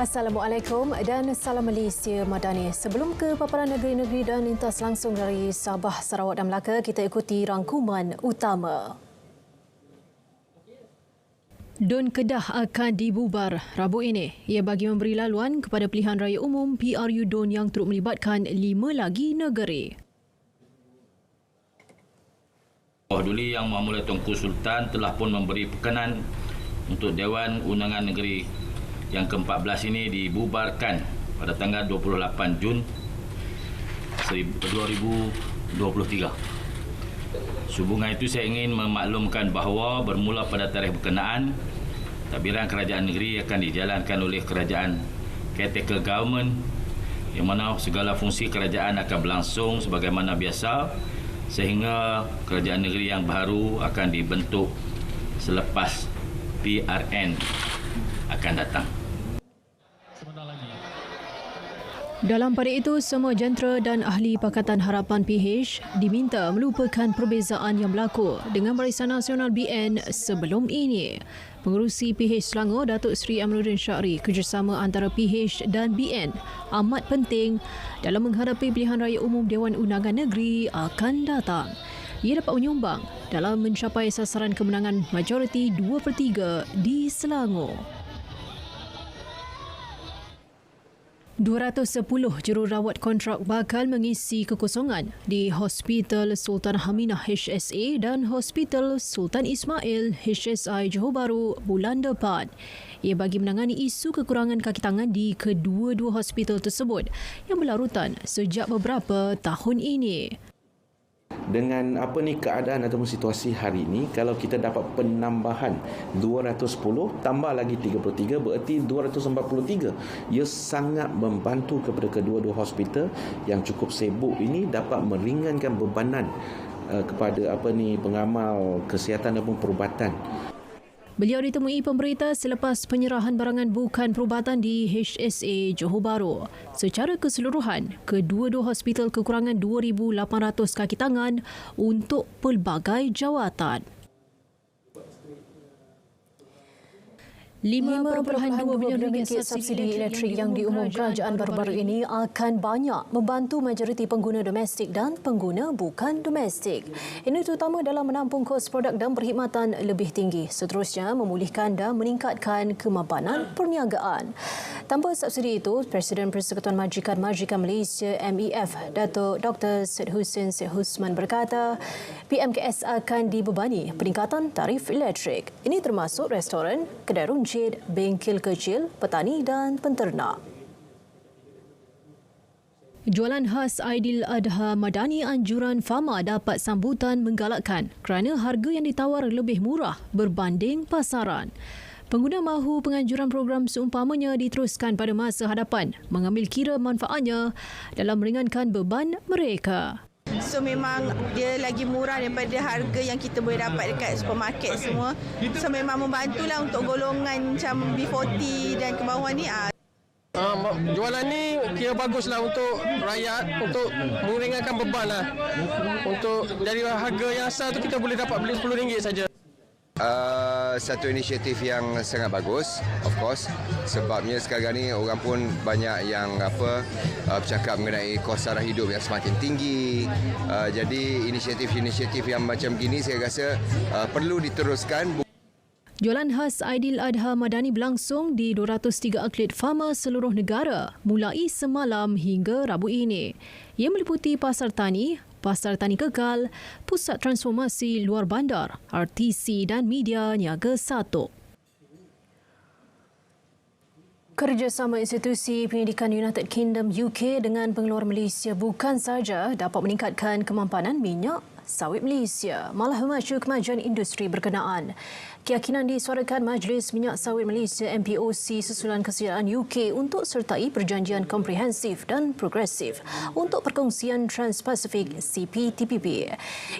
Assalamualaikum dan salam Malaysia Madani. Sebelum ke paparan negeri-negeri dan lintas langsung dari Sabah, Sarawak dan Melaka, kita ikuti rangkuman utama. DUN Kedah akan dibubar Rabu ini. Ia bagi memberi laluan kepada pilihan raya umum PRU DUN yang turut melibatkan 5 lagi negeri. Duli Yang Mahmulah Tunku Sultan telah pun memberi perkenan untuk Dewan Undangan Negeri yang ke-14 ini dibubarkan pada tanggal 28 Jun 2023. Sehubungan itu saya ingin memaklumkan bahawa bermula pada tarikh berkenaan, tadbiran kerajaan negeri akan dijalankan oleh kerajaan caretaker government yang mana segala fungsi kerajaan akan berlangsung sebagaimana biasa sehingga kerajaan negeri yang baru akan dibentuk selepas PRN akan datang. Dalam pada itu, semua jentera dan ahli Pakatan Harapan PH diminta melupakan perbezaan yang berlaku dengan Barisan Nasional BN sebelum ini. Pengerusi PH Selangor, Datuk Seri Amiruddin Syahri, kerjasama antara PH dan BN amat penting dalam menghadapi pilihan raya umum Dewan Undangan Negeri akan datang. Ia dapat menyumbang dalam mencapai sasaran kemenangan majoriti 2/3 di Selangor. 210 jururawat kontrak bakal mengisi kekosongan di Hospital Sultan Haminah HSA dan Hospital Sultan Ismail HSI Johor Bahru bulan depan. Ia bagi menangani isu kekurangan kaki tangan di kedua-dua hospital tersebut yang berlarutan sejak beberapa tahun ini. Dengan keadaan ataupun situasi hari ini, kalau kita dapat penambahan 210 tambah lagi 33 berarti 243. Ia sangat membantu kepada kedua-dua hospital yang cukup sibuk ini dapat meringankan bebanan kepada pengamal kesihatan ataupun perubatan. Beliau ditemui pemberita selepas penyerahan barangan bukan perubatan di HSA Johor Bahru. Secara keseluruhan, kedua-dua hospital kekurangan 2,800 kaki tangan untuk pelbagai jawatan. 5.2 bilion ringgit subsidi elektrik yang diumum kerajaan baru-baru ini akan banyak membantu majoriti pengguna domestik dan pengguna bukan domestik. Ini terutama dalam menampung kos produk dan perkhidmatan lebih tinggi. Seterusnya, memulihkan dan meningkatkan kemapanan perniagaan. Tanpa subsidi itu, Presiden Persekutuan Majikan Malaysia MEF, Datuk Dr. Syed Hussein Syed Husman berkata, PMKS akan dibebani peningkatan tarif elektrik. Ini termasuk restoran, kedai runcit, bengkel kecil, petani dan penternak. Jualan khas Aidiladha Madani anjuran Fama dapat sambutan menggalakkan kerana harga yang ditawar lebih murah berbanding pasaran. Pengguna mahu penganjuran program seumpamanya diteruskan pada masa hadapan, mengambil kira manfaatnya dalam meringankan beban mereka. So memang dia lagi murah daripada harga yang kita boleh dapat dekat supermarket semua. So memang membantulah untuk golongan macam B40 dan ke bawah ni. Jualan ni kira baguslah untuk rakyat, untuk meringankan beban lah. Untuk dari harga yang asal tu kita boleh dapat beli RM10 saja. Satu inisiatif yang sangat bagus, of course, sebabnya sekarang ni orang pun banyak yang bercakap mengenai kos sara hidup yang semakin tinggi. Jadi inisiatif-inisiatif yang macam gini saya rasa perlu diteruskan. Jualan khas Aidiladha Madani berlangsung di 203 outlet Fama seluruh negara mulai semalam hingga Rabu ini. Ia meliputi Pasar Tani, Pasar Tani Kekal, Pusat Transformasi Luar Bandar, RTC dan Media Niaga 1. Kerjasama institusi pendidikan United Kingdom UK dengan pengeluar Malaysia bukan sahaja dapat meningkatkan kemampanan minyak sawit Malaysia, malah memacu kemajuan industri berkenaan. Keyakinan disuarakan Majlis Minyak Sawit Malaysia MPOC susulan kesediaan UK untuk sertai perjanjian komprehensif dan progresif untuk perkongsian Trans-Pasifik CPTPP.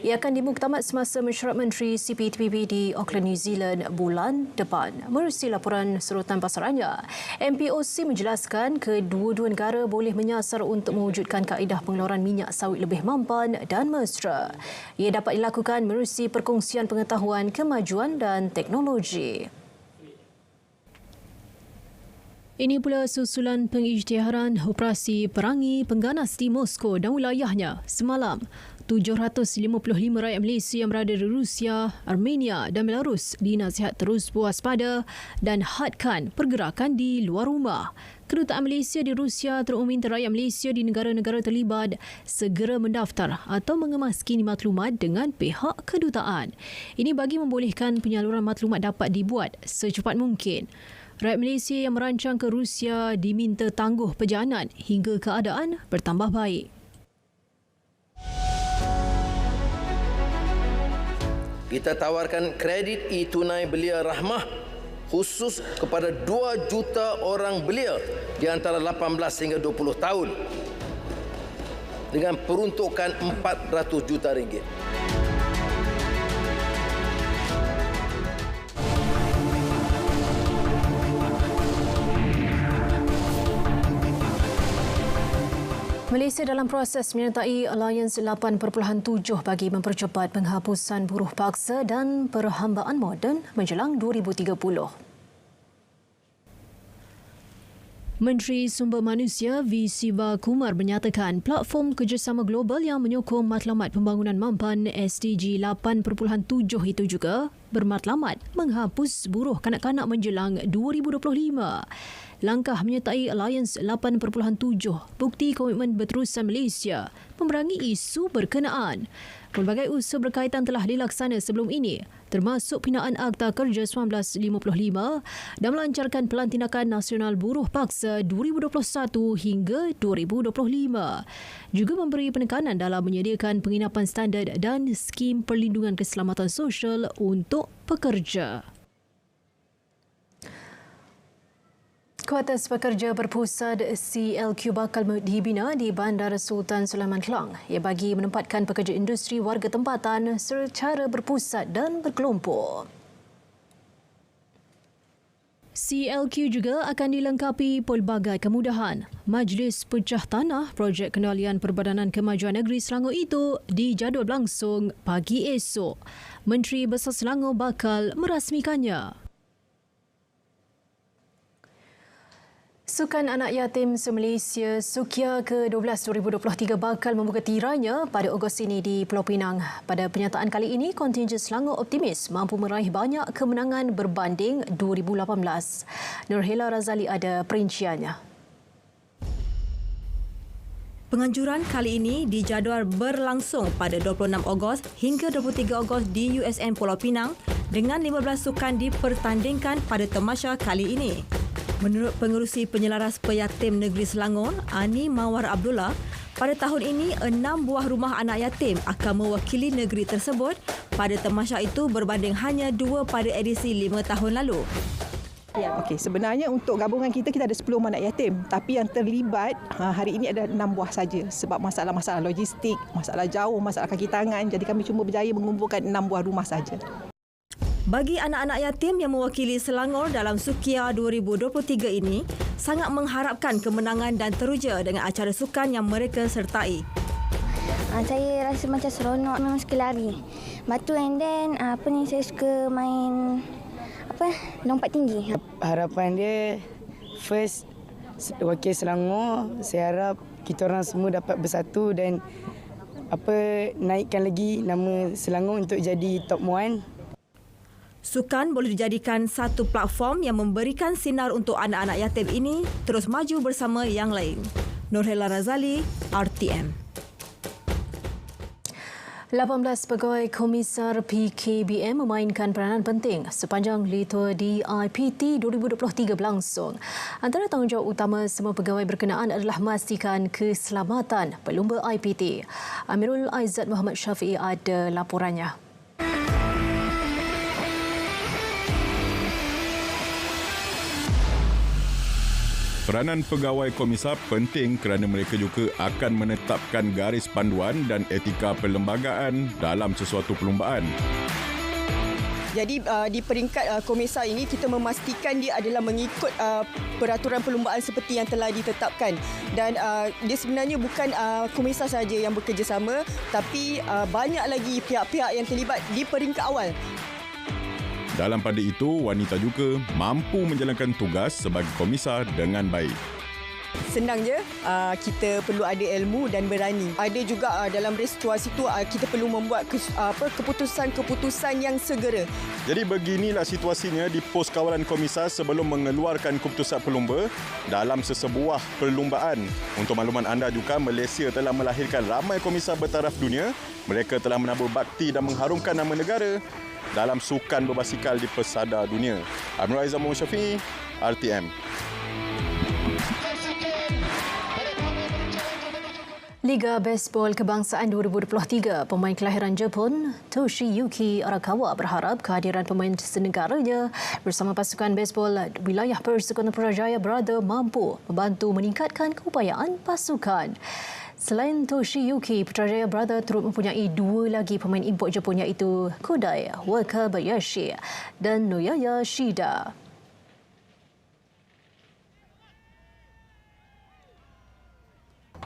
Ia akan dimuktamad semasa mesyuarat Menteri CPTPP di Auckland, New Zealand bulan depan. Menerusi laporan serutan pasarannya, MPOC menjelaskan kedua-dua negara boleh menyasar untuk mewujudkan kaedah pengeluaran minyak sawit lebih mampan dan mesra. Ia dapat dilakukan menerusi perkongsian pengetahuan, kemajuan dan teknologi. Ini pula susulan pengisytiharan operasi perangi pengganas di Moskow dan wilayahnya semalam. 755 rakyat Malaysia yang berada di Rusia, Armenia dan Belarus dinasihat terus berwaspada dan hadkan pergerakan di luar rumah. Kedutaan Malaysia di Rusia terus meminta rakyat Malaysia di negara-negara terlibat segera mendaftar atau mengemaskini maklumat dengan pihak kedutaan. Ini bagi membolehkan penyaluran maklumat dapat dibuat secepat mungkin. Rakyat Malaysia yang merancang ke Rusia diminta tangguh perjalanan hingga keadaan bertambah baik. Kita tawarkan kredit e-tunai belia rahmah khusus kepada 2 juta orang belia di antara 18 hingga 20 tahun dengan peruntukan 400 juta ringgit. Malaysia dalam proses menyertai Alliance 8.7 bagi mempercepat penghapusan buruh paksa dan perhambaan moden menjelang 2030. Menteri Sumber Manusia V. Siva Kumar menyatakan platform kerjasama global yang menyokong matlamat pembangunan mampan SDG 8.7 itu juga bermatlamat menghapus buruh kanak-kanak menjelang 2025. Langkah menyertai Alliance 8.7 bukti komitmen berterusan Malaysia memerangi isu berkenaan. Pelbagai usaha berkaitan telah dilaksana sebelum ini, termasuk pinaan Akta Kerja 1955 dan melancarkan Pelan Tindakan Nasional Buruh Paksa 2021 hingga 2025. Juga memberi penekanan dalam menyediakan penginapan standard dan skim perlindungan keselamatan sosial untuk pekerja. Kuartus Pekerja Berpusat CLQ bakal dibina di Bandar Sultan Sulaiman Kelang. Ia bagi menempatkan pekerja industri warga tempatan secara berpusat dan berkelompok. CLQ juga akan dilengkapi pelbagai kemudahan. Majlis Pecah Tanah Projek Kendalian Perbadanan Kemajuan Negeri Selangor itu dijadual berlangsung pagi esok. Menteri Besar Selangor bakal merasmikannya. Sukan Anak Yatim se-Malaysia Sukia ke-12 2023 bakal membuka tirainya pada Ogos ini di Pulau Pinang. Pada penyataan kali ini, kontingen Selangor optimis mampu meraih banyak kemenangan berbanding 2018. Nurhela Razali ada perinciannya. Penganjuran kali ini dijadual berlangsung pada 26 Ogos hingga 23 Ogos di USM Pulau Pinang dengan 15 sukan dipertandingkan pada tamasya kali ini. Menurut Pengerusi Penyelaras Peyatim Negeri Selangor, Ani Mawar Abdullah, pada tahun ini 6 buah rumah anak yatim akan mewakili negeri tersebut pada tamasya itu berbanding hanya 2 pada edisi 5 tahun lalu. Okey, sebenarnya untuk gabungan kita ada 10 anak yatim, tapi yang terlibat hari ini ada 6 buah saja sebab masalah-masalah logistik, masalah jauh, masalah kaki tangan. Jadi kami cuma berjaya mengumpulkan 6 buah rumah saja. Bagi anak-anak yatim yang mewakili Selangor dalam Sukia 2023 ini, sangat mengharapkan kemenangan dan teruja dengan acara sukan yang mereka sertai. Saya rasa macam seronok, memang suka lari. Batu and then saya suka main lompat tinggi. Harapan dia first wakil Selangor, saya harap kita orang semua dapat bersatu dan naikkan lagi nama Selangor untuk jadi top 1. Sukan boleh dijadikan satu platform yang memberikan sinar untuk anak-anak yatim ini terus maju bersama yang lain. Nurhela Razali, RTM. 18 pegawai komisar PKBM memainkan peranan penting sepanjang litur DIPT 2023 berlangsung. Antara tanggungjawab utama semua pegawai berkenaan adalah memastikan keselamatan pelumba IPT. Amirul Aizat Muhammad Syafiee ada laporannya. Peranan pegawai komisar penting kerana mereka juga akan menetapkan garis panduan dan etika perlembagaan dalam sesuatu perlumbaan. Jadi di peringkat komisar ini kita memastikan dia adalah mengikut peraturan perlumbaan seperti yang telah ditetapkan. Dan dia sebenarnya bukan komisar saja yang bekerjasama, tapi banyak lagi pihak-pihak yang terlibat di peringkat awal. Dalam pada itu, wanita juga mampu menjalankan tugas sebagai komisar dengan baik. Senang je, kita perlu ada ilmu dan berani. Ada juga dalam situasi itu kita perlu membuat keputusan-keputusan yang segera. Jadi beginilah situasinya di pos kawalan komisar sebelum mengeluarkan keputusan pelumba dalam sesebuah perlumbaan. Untuk makluman anda juga, Malaysia telah melahirkan ramai komisar bertaraf dunia. Mereka telah menabur bakti dan mengharumkan nama negara dalam sukan berbasikal di pesada dunia. Amir Aizam Muhammad Syafiee, RTM. Liga Baseball Kebangsaan 2023, pemain kelahiran Jepun Toshiyuki Arakawa berharap kehadiran pemain senegaranya bersama pasukan baseball wilayah Persekutuan Putrajaya Berada mampu membantu meningkatkan keupayaan pasukan. Selain Toshiyuki, Putrajaya Berada turut mempunyai 2 lagi pemain import Jepun iaitu Kodai Wakabayashi dan Noyaya Shida.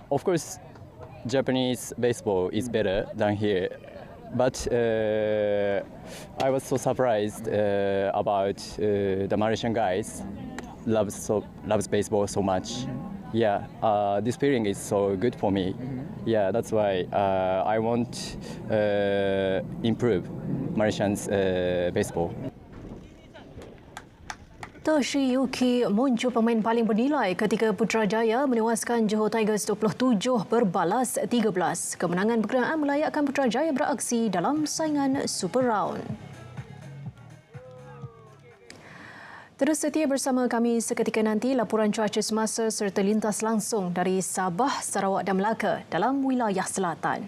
Of course, Japanese baseball is better than here, but I was so surprised about the Malaysian guys loves baseball so much. Yeah, this feeling is so good for me. Yeah, that's why I want improve Malaysians baseball. Toshiyuki muncul pemain paling bernilai ketika Putrajaya menewaskan Johor Tigers 27 berbalas 13. Kemenangan berkenaan melayakkan Putrajaya beraksi dalam saingan Super Round. Terus setia bersama kami seketika nanti laporan cuaca semasa serta lintas langsung dari Sabah, Sarawak dan Melaka dalam wilayah selatan.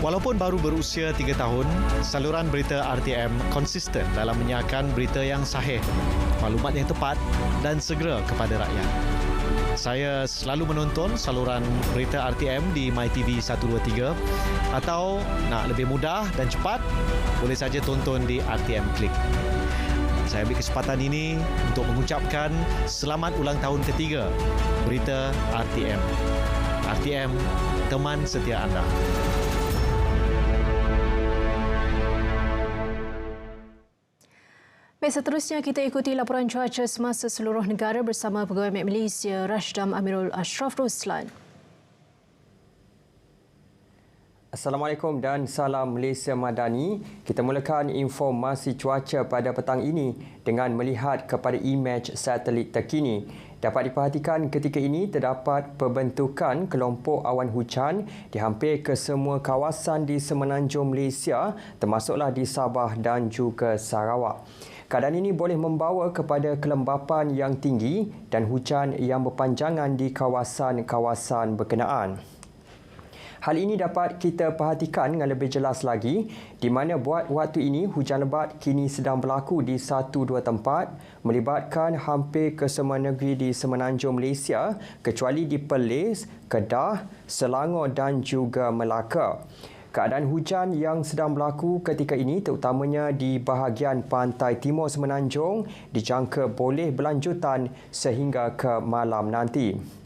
Walaupun baru berusia 3 tahun, saluran berita RTM konsisten dalam menyiarkan berita yang sahih, maklumat yang tepat dan segera kepada rakyat. Saya selalu menonton saluran berita RTM di MyTV 123 atau nak lebih mudah dan cepat, boleh saja tonton di RTM Klik. Saya ambil kesempatan ini untuk mengucapkan selamat ulang tahun ketiga berita RTM. RTM, teman setia anda. Baik, seterusnya kita ikuti laporan cuaca semasa seluruh negara bersama Pegawai Met Malaysia Rashdam Amirul Ashraf Ruslan. Assalamualaikum dan salam Malaysia Madani. Kita mulakan informasi cuaca pada petang ini dengan melihat kepada imej satelit terkini. Dapat diperhatikan ketika ini terdapat pembentukan kelompok awan hujan di hampir ke semua kawasan di semenanjung Malaysia, termasuklah di Sabah dan juga Sarawak. Keadaan ini boleh membawa kepada kelembapan yang tinggi dan hujan yang berpanjangan di kawasan-kawasan berkenaan. Hal ini dapat kita perhatikan dengan lebih jelas lagi di mana buat waktu ini hujan lebat kini sedang berlaku di 1-2 tempat melibatkan hampir ke semua negeri di semenanjung Malaysia kecuali di Perlis, Kedah, Selangor dan juga Melaka. Keadaan hujan yang sedang berlaku ketika ini terutamanya di bahagian pantai timur semenanjung dijangka boleh berlanjutan sehingga ke malam nanti.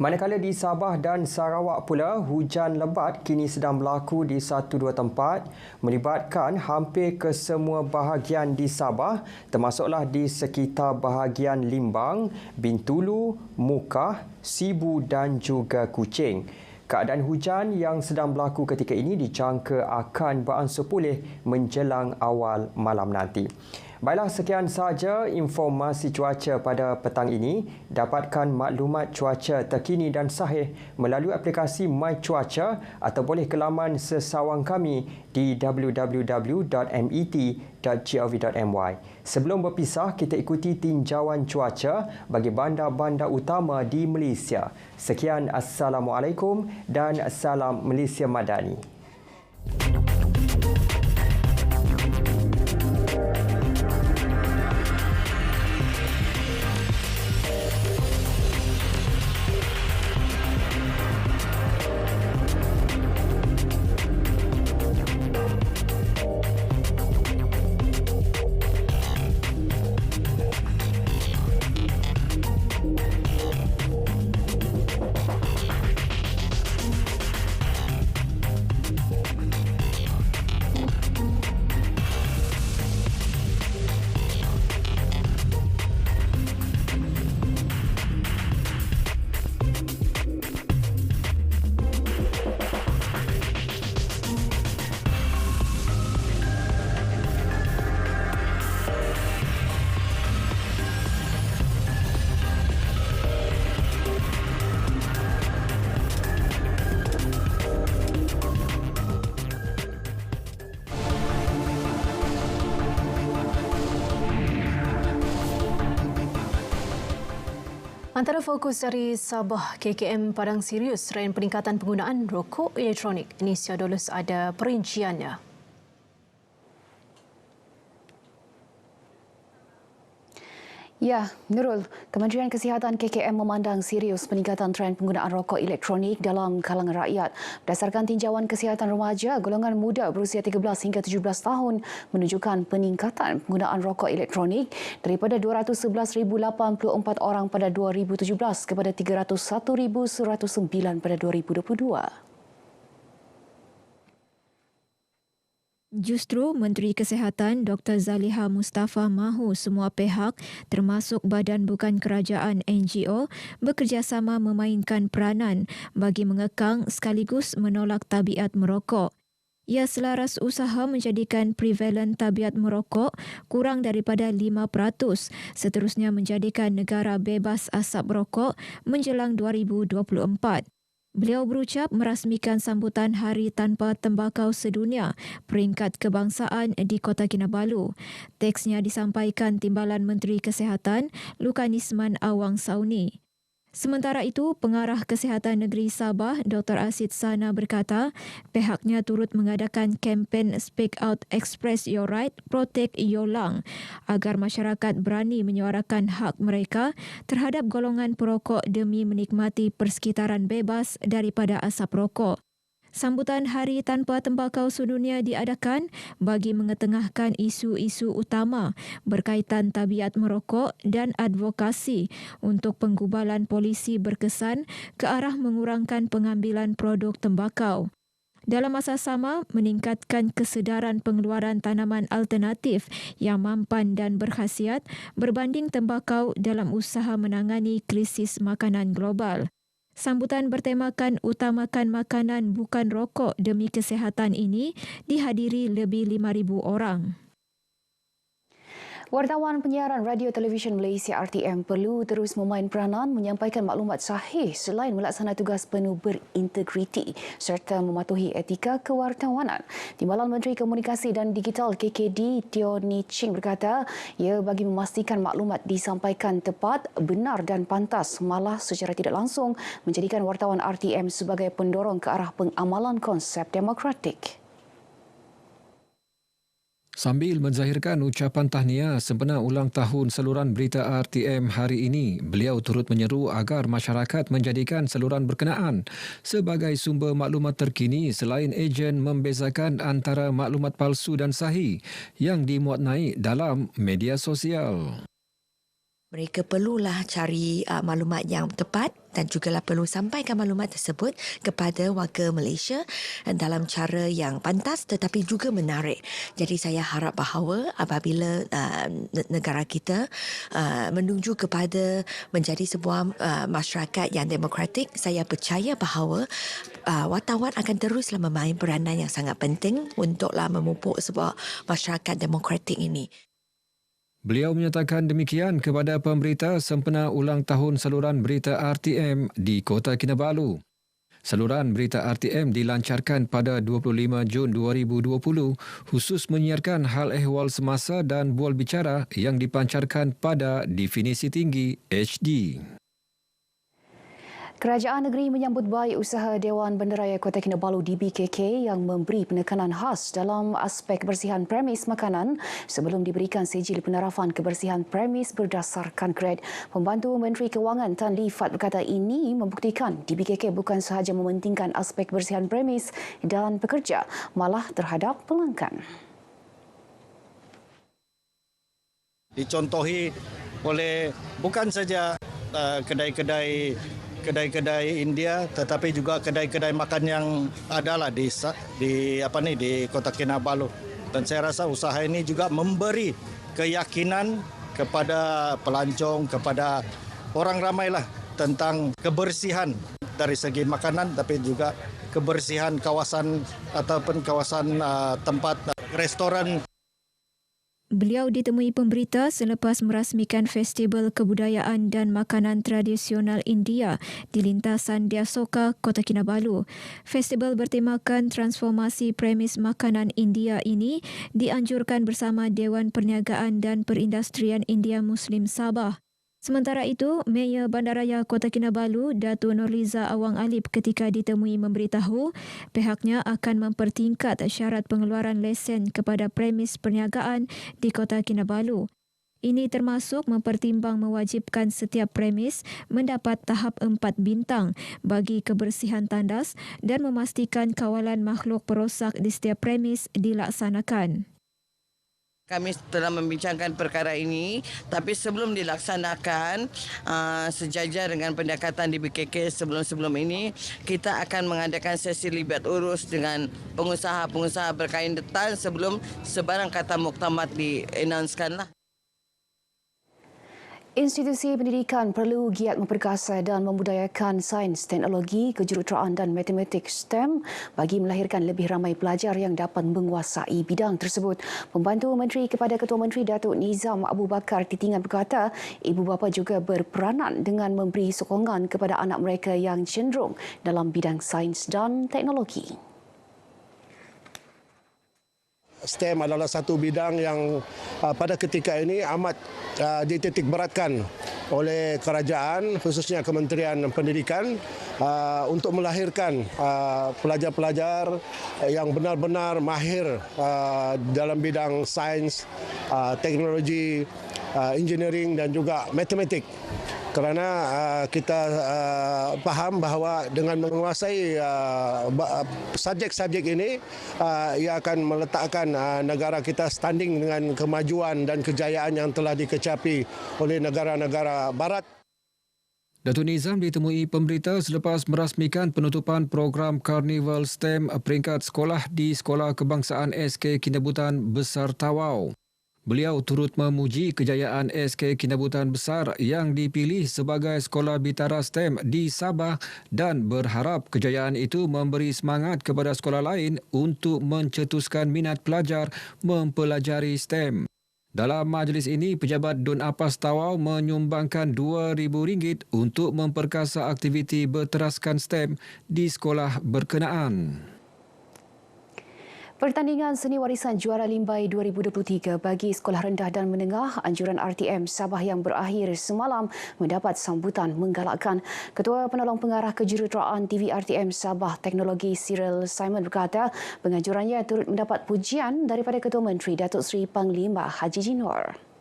Manakala di Sabah dan Sarawak pula, hujan lebat kini sedang berlaku di 1-2 tempat melibatkan hampir ke semua bahagian di Sabah termasuklah di sekitar bahagian Limbang, Bintulu, Mukah, Sibu dan juga Kuching. Keadaan hujan yang sedang berlaku ketika ini dijangka akan beransur pulih menjelang awal malam nanti. Baiklah, sekian sahaja informasi cuaca pada petang ini. Dapatkan maklumat cuaca terkini dan sahih melalui aplikasi My Cuaca atau boleh ke laman sesawang kami di www.met.gov.my. Sebelum berpisah, kita ikuti tinjauan cuaca bagi bandar-bandar utama di Malaysia. Sekian, Assalamualaikum dan salam Malaysia Madani. Antara fokus dari Sabah KKM Padang Sirius selain peningkatan penggunaan rokok elektronik, Nisya Dolus ada perinciannya. Ya, Nurul, Kementerian Kesihatan KKM memandang serius peningkatan trend penggunaan rokok elektronik dalam kalangan rakyat. Berdasarkan tinjauan kesihatan remaja, golongan muda berusia 13 hingga 17 tahun menunjukkan peningkatan penggunaan rokok elektronik daripada 211,084 orang pada 2017 kepada 301,109 pada 2022. Justru Menteri Kesihatan Dr. Zaliha Mustafa mahu semua pihak termasuk Badan Bukan Kerajaan NGO bekerjasama memainkan peranan bagi mengekang sekaligus menolak tabiat merokok. Ia selaras usaha menjadikan prevalen tabiat merokok kurang daripada 5%, seterusnya menjadikan negara bebas asap rokok menjelang 2024. Beliau berucap merasmikan sambutan Hari Tanpa Tembakau Sedunia peringkat kebangsaan di Kota Kinabalu. Teksnya disampaikan Timbalan Menteri Kesihatan Lukanisman Awang Sauni. Sementara itu, Pengarah Kesihatan Negeri Sabah Dr. Asid Sana berkata pihaknya turut mengadakan kempen Speak Out Express Your Right, Protect Your Lung agar masyarakat berani menyuarakan hak mereka terhadap golongan perokok demi menikmati persekitaran bebas daripada asap rokok. Sambutan Hari Tanpa Tembakau Sedunia diadakan bagi mengetengahkan isu-isu utama berkaitan tabiat merokok dan advokasi untuk penggubalan polisi berkesan ke arah mengurangkan pengambilan produk tembakau. Dalam masa sama, meningkatkan kesedaran pengeluaran tanaman alternatif yang mampan dan berkhasiat berbanding tembakau dalam usaha menangani krisis makanan global. Sambutan bertemakan utamakan makanan bukan rokok demi kesihatan ini dihadiri lebih 5,000 orang. Wartawan penyiaran Radio Televisyen Malaysia RTM perlu terus memain peranan menyampaikan maklumat sahih selain melaksana tugas penuh berintegriti serta mematuhi etika kewartawanan. Timbalan Menteri Komunikasi dan Digital KKD Teo Ni Ching berkata, ia bagi memastikan maklumat disampaikan tepat, benar dan pantas, malah secara tidak langsung menjadikan wartawan RTM sebagai pendorong ke arah pengamalan konsep demokratik. Sambil menzahirkan ucapan tahniah sempena ulang tahun saluran berita RTM hari ini, beliau turut menyeru agar masyarakat menjadikan saluran berkenaan sebagai sumber maklumat terkini selain ejen membezakan antara maklumat palsu dan sahih yang dimuat naik dalam media sosial. Mereka perlulah cari maklumat yang tepat dan jugalah perlu sampaikan maklumat tersebut kepada warga Malaysia dalam cara yang pantas tetapi juga menarik. Jadi saya harap bahawa apabila negara kita menuju kepada menjadi sebuah masyarakat yang demokratik, saya percaya bahawa wartawan akan teruslah memain peranan yang sangat penting untuklah memupuk sebuah masyarakat demokratik ini. Beliau menyatakan demikian kepada pemberita sempena ulang tahun saluran berita RTM di Kota Kinabalu. Saluran berita RTM dilancarkan pada 25 Jun 2020 khusus menyiarkan hal ehwal semasa dan bual bicara yang dipancarkan pada definisi tinggi HD. Kerajaan negeri menyambut baik usaha Dewan Bandaraya Kota Kinabalu DBKK yang memberi penekanan khas dalam aspek kebersihan premis makanan sebelum diberikan sijil penarafan kebersihan premis berdasarkan grade. Pembantu Menteri Kewangan Tan Lee Fat berkata ini membuktikan DBKK bukan sahaja mementingkan aspek kebersihan premis dan pekerja, malah terhadap pelanggan. Dicontohi oleh bukan saja kedai-kedai India tetapi juga kedai-kedai makan yang adalah di Kota Kinabalu, dan saya rasa usaha ini juga memberi keyakinan kepada pelancong, kepada orang ramailah tentang kebersihan dari segi makanan tapi juga kebersihan kawasan ataupun kawasan tempat restoran. Beliau ditemui pemberita selepas merasmikan Festival Kebudayaan dan Makanan Tradisional India di lintasan Diasoka, Kota Kinabalu. Festival bertemakan transformasi premis makanan India ini dianjurkan bersama Dewan Perniagaan dan Perindustrian India Muslim Sabah. Sementara itu, Mayor Bandaraya Kota Kinabalu, Dato' Nurliza Awang Alip ketika ditemui memberitahu pihaknya akan mempertingkat syarat pengeluaran lesen kepada premis perniagaan di Kota Kinabalu. Ini termasuk mempertimbang mewajibkan setiap premis mendapat tahap 4 bintang bagi kebersihan tandas dan memastikan kawalan makhluk perosak di setiap premis dilaksanakan. Kami telah membincangkan perkara ini, tapi sebelum dilaksanakan sejajar dengan pendekatan di BKK sebelum-sebelum ini, kita akan mengadakan sesi libat urus dengan pengusaha-pengusaha berkain detail sebelum sebarang kata muktamad di-announcekan lah. Institusi pendidikan perlu giat memperkasa dan membudayakan sains, teknologi, kejuruteraan dan matematik STEM bagi melahirkan lebih ramai pelajar yang dapat menguasai bidang tersebut. Pembantu Menteri kepada Ketua Menteri Datuk Nizam Abu Bakar Titingan berkata, ibu bapa juga berperanan dengan memberi sokongan kepada anak mereka yang cenderung dalam bidang sains dan teknologi. STEM adalah satu bidang yang pada ketika ini amat dititik beratkan oleh kerajaan, khususnya Kementerian Pendidikan, untuk melahirkan pelajar-pelajar yang benar-benar mahir dalam bidang sains, teknologi, engineering dan juga matematik. Kerana kita faham bahawa dengan menguasai subjek-subjek ini, ia akan meletakkan negara kita standing dengan kemajuan dan kejayaan yang telah dikecapi oleh negara-negara barat. Datuk Nizam ditemui pemberita selepas merasmikan penutupan program Karnival STEM peringkat sekolah di Sekolah Kebangsaan SK Kinabutan Besar Tawau. Beliau turut memuji kejayaan SK Kinabutan Besar yang dipilih sebagai sekolah bitara STEM di Sabah dan berharap kejayaan itu memberi semangat kepada sekolah lain untuk mencetuskan minat pelajar mempelajari STEM. Dalam majlis ini, Pejabat Dun Apas Tawau menyumbangkan RM2,000 untuk memperkasa aktiviti berteraskan STEM di sekolah berkenaan. Pertandingan Seni Warisan Juara Limbai 2023 bagi sekolah rendah dan menengah anjuran RTM Sabah yang berakhir semalam mendapat sambutan menggalakkan. Ketua Penolong Pengarah Kejuruteraan TV RTM Sabah Teknologi Cyril Simon berkata penganjurannya turut mendapat pujian daripada Ketua Menteri Datuk Seri Panglima Haji Jinor.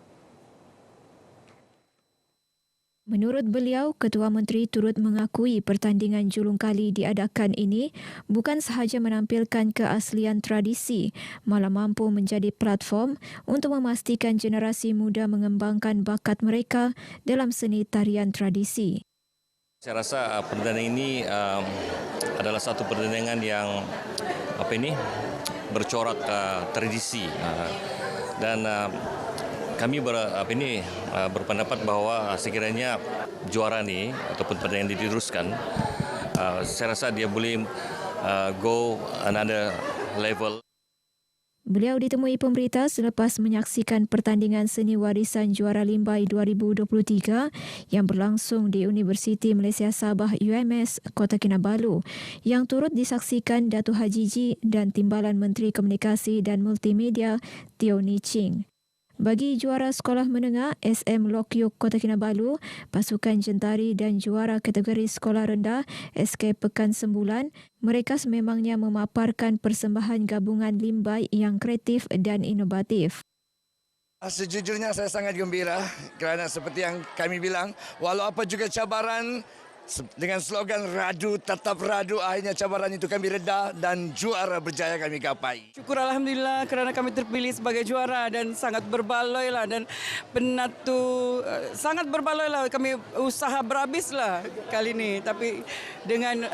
Menurut beliau, Ketua Menteri turut mengakui pertandingan julung kali diadakan ini bukan sahaja menampilkan keaslian tradisi, malah mampu menjadi platform untuk memastikan generasi muda mengembangkan bakat mereka dalam seni tarian tradisi. Saya rasa pertandingan ini adalah satu pertandingan yang bercorak tradisi dan kami berpendapat bahawa sekiranya juara ni ataupun pertandingan diteruskan, saya rasa dia boleh go another level. Beliau ditemui pemberita selepas menyaksikan pertandingan Seni Warisan Juara Limbai 2023 yang berlangsung di Universiti Malaysia Sabah UMS Kota Kinabalu yang turut disaksikan Datuk Haji Ji dan Timbalan Menteri Komunikasi dan Multimedia Teo Ni Ching. Bagi juara sekolah menengah SM Lokyuk Kota Kinabalu, pasukan jentari dan juara kategori sekolah rendah SK Pekan Sembulan, mereka sememangnya memaparkan persembahan gabungan Limbai yang kreatif dan inovatif. Sejujurnya saya sangat gembira kerana seperti yang kami bilang, walau apa juga cabaran, dengan slogan radu tetap radu, akhirnya cabaran itu kami reda dan juara berjaya kami gapai. Syukur Alhamdulillah kerana kami terpilih sebagai juara dan sangat berbaloi lah dan penat tu sangat berbaloi lah, kami usaha berhabis lah kali ini, tapi dengan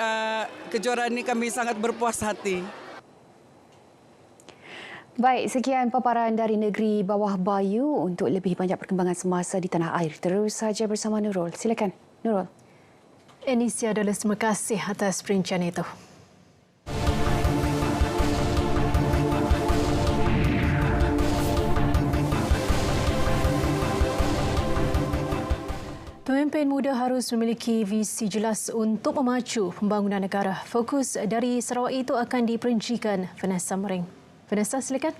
kejuaraan ini kami sangat berpuas hati. Baik, sekian paparan dari negeri bawah Bayu. Untuk lebih banyak perkembangan semasa di tanah air, terus saja bersama Nurul. Silakan Nurul. Enisia Doles, terima kasih atas perincian itu. Pemimpin muda harus memiliki visi jelas untuk memacu pembangunan negara. Fokus dari Sarawak itu akan diperincikan Vanessa Mering. Vanessa, silakan.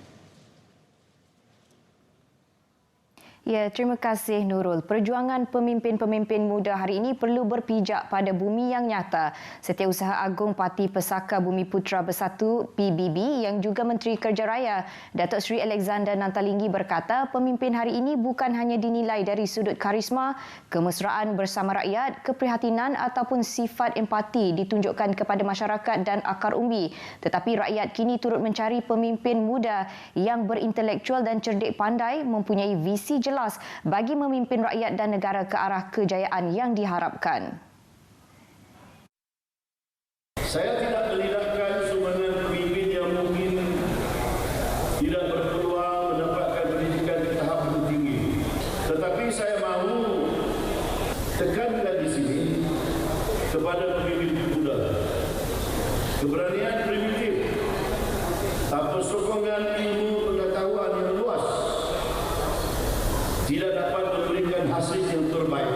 Ya, terima kasih Nurul. Perjuangan pemimpin-pemimpin muda hari ini perlu berpijak pada bumi yang nyata. Setiausaha Agung Parti Pesaka Bumi Putra Bersatu PBB yang juga Menteri Kerja Raya Datuk Seri Alexander Nantalinggi berkata pemimpin hari ini bukan hanya dinilai dari sudut karisma, kemesraan bersama rakyat, keprihatinan ataupun sifat empati ditunjukkan kepada masyarakat dan akar umbi, tetapi rakyat kini turut mencari pemimpin muda yang berintelektual dan cerdik pandai, mempunyai visi jelas bagi memimpin rakyat dan negara ke arah kejayaan yang diharapkan. Saya tidak menidakkan sebenarnya pemimpin yang mungkin tidak berpeluang mendapatkan pendidikan di tahap lebih tinggi. Tetapi saya mahu tekankan di sini kepada pemimpin muda. Keberanian primitif, tanpa sokongan ilmu pengetahuan yang luas, tidak dapat memberikan hasil yang terbaik.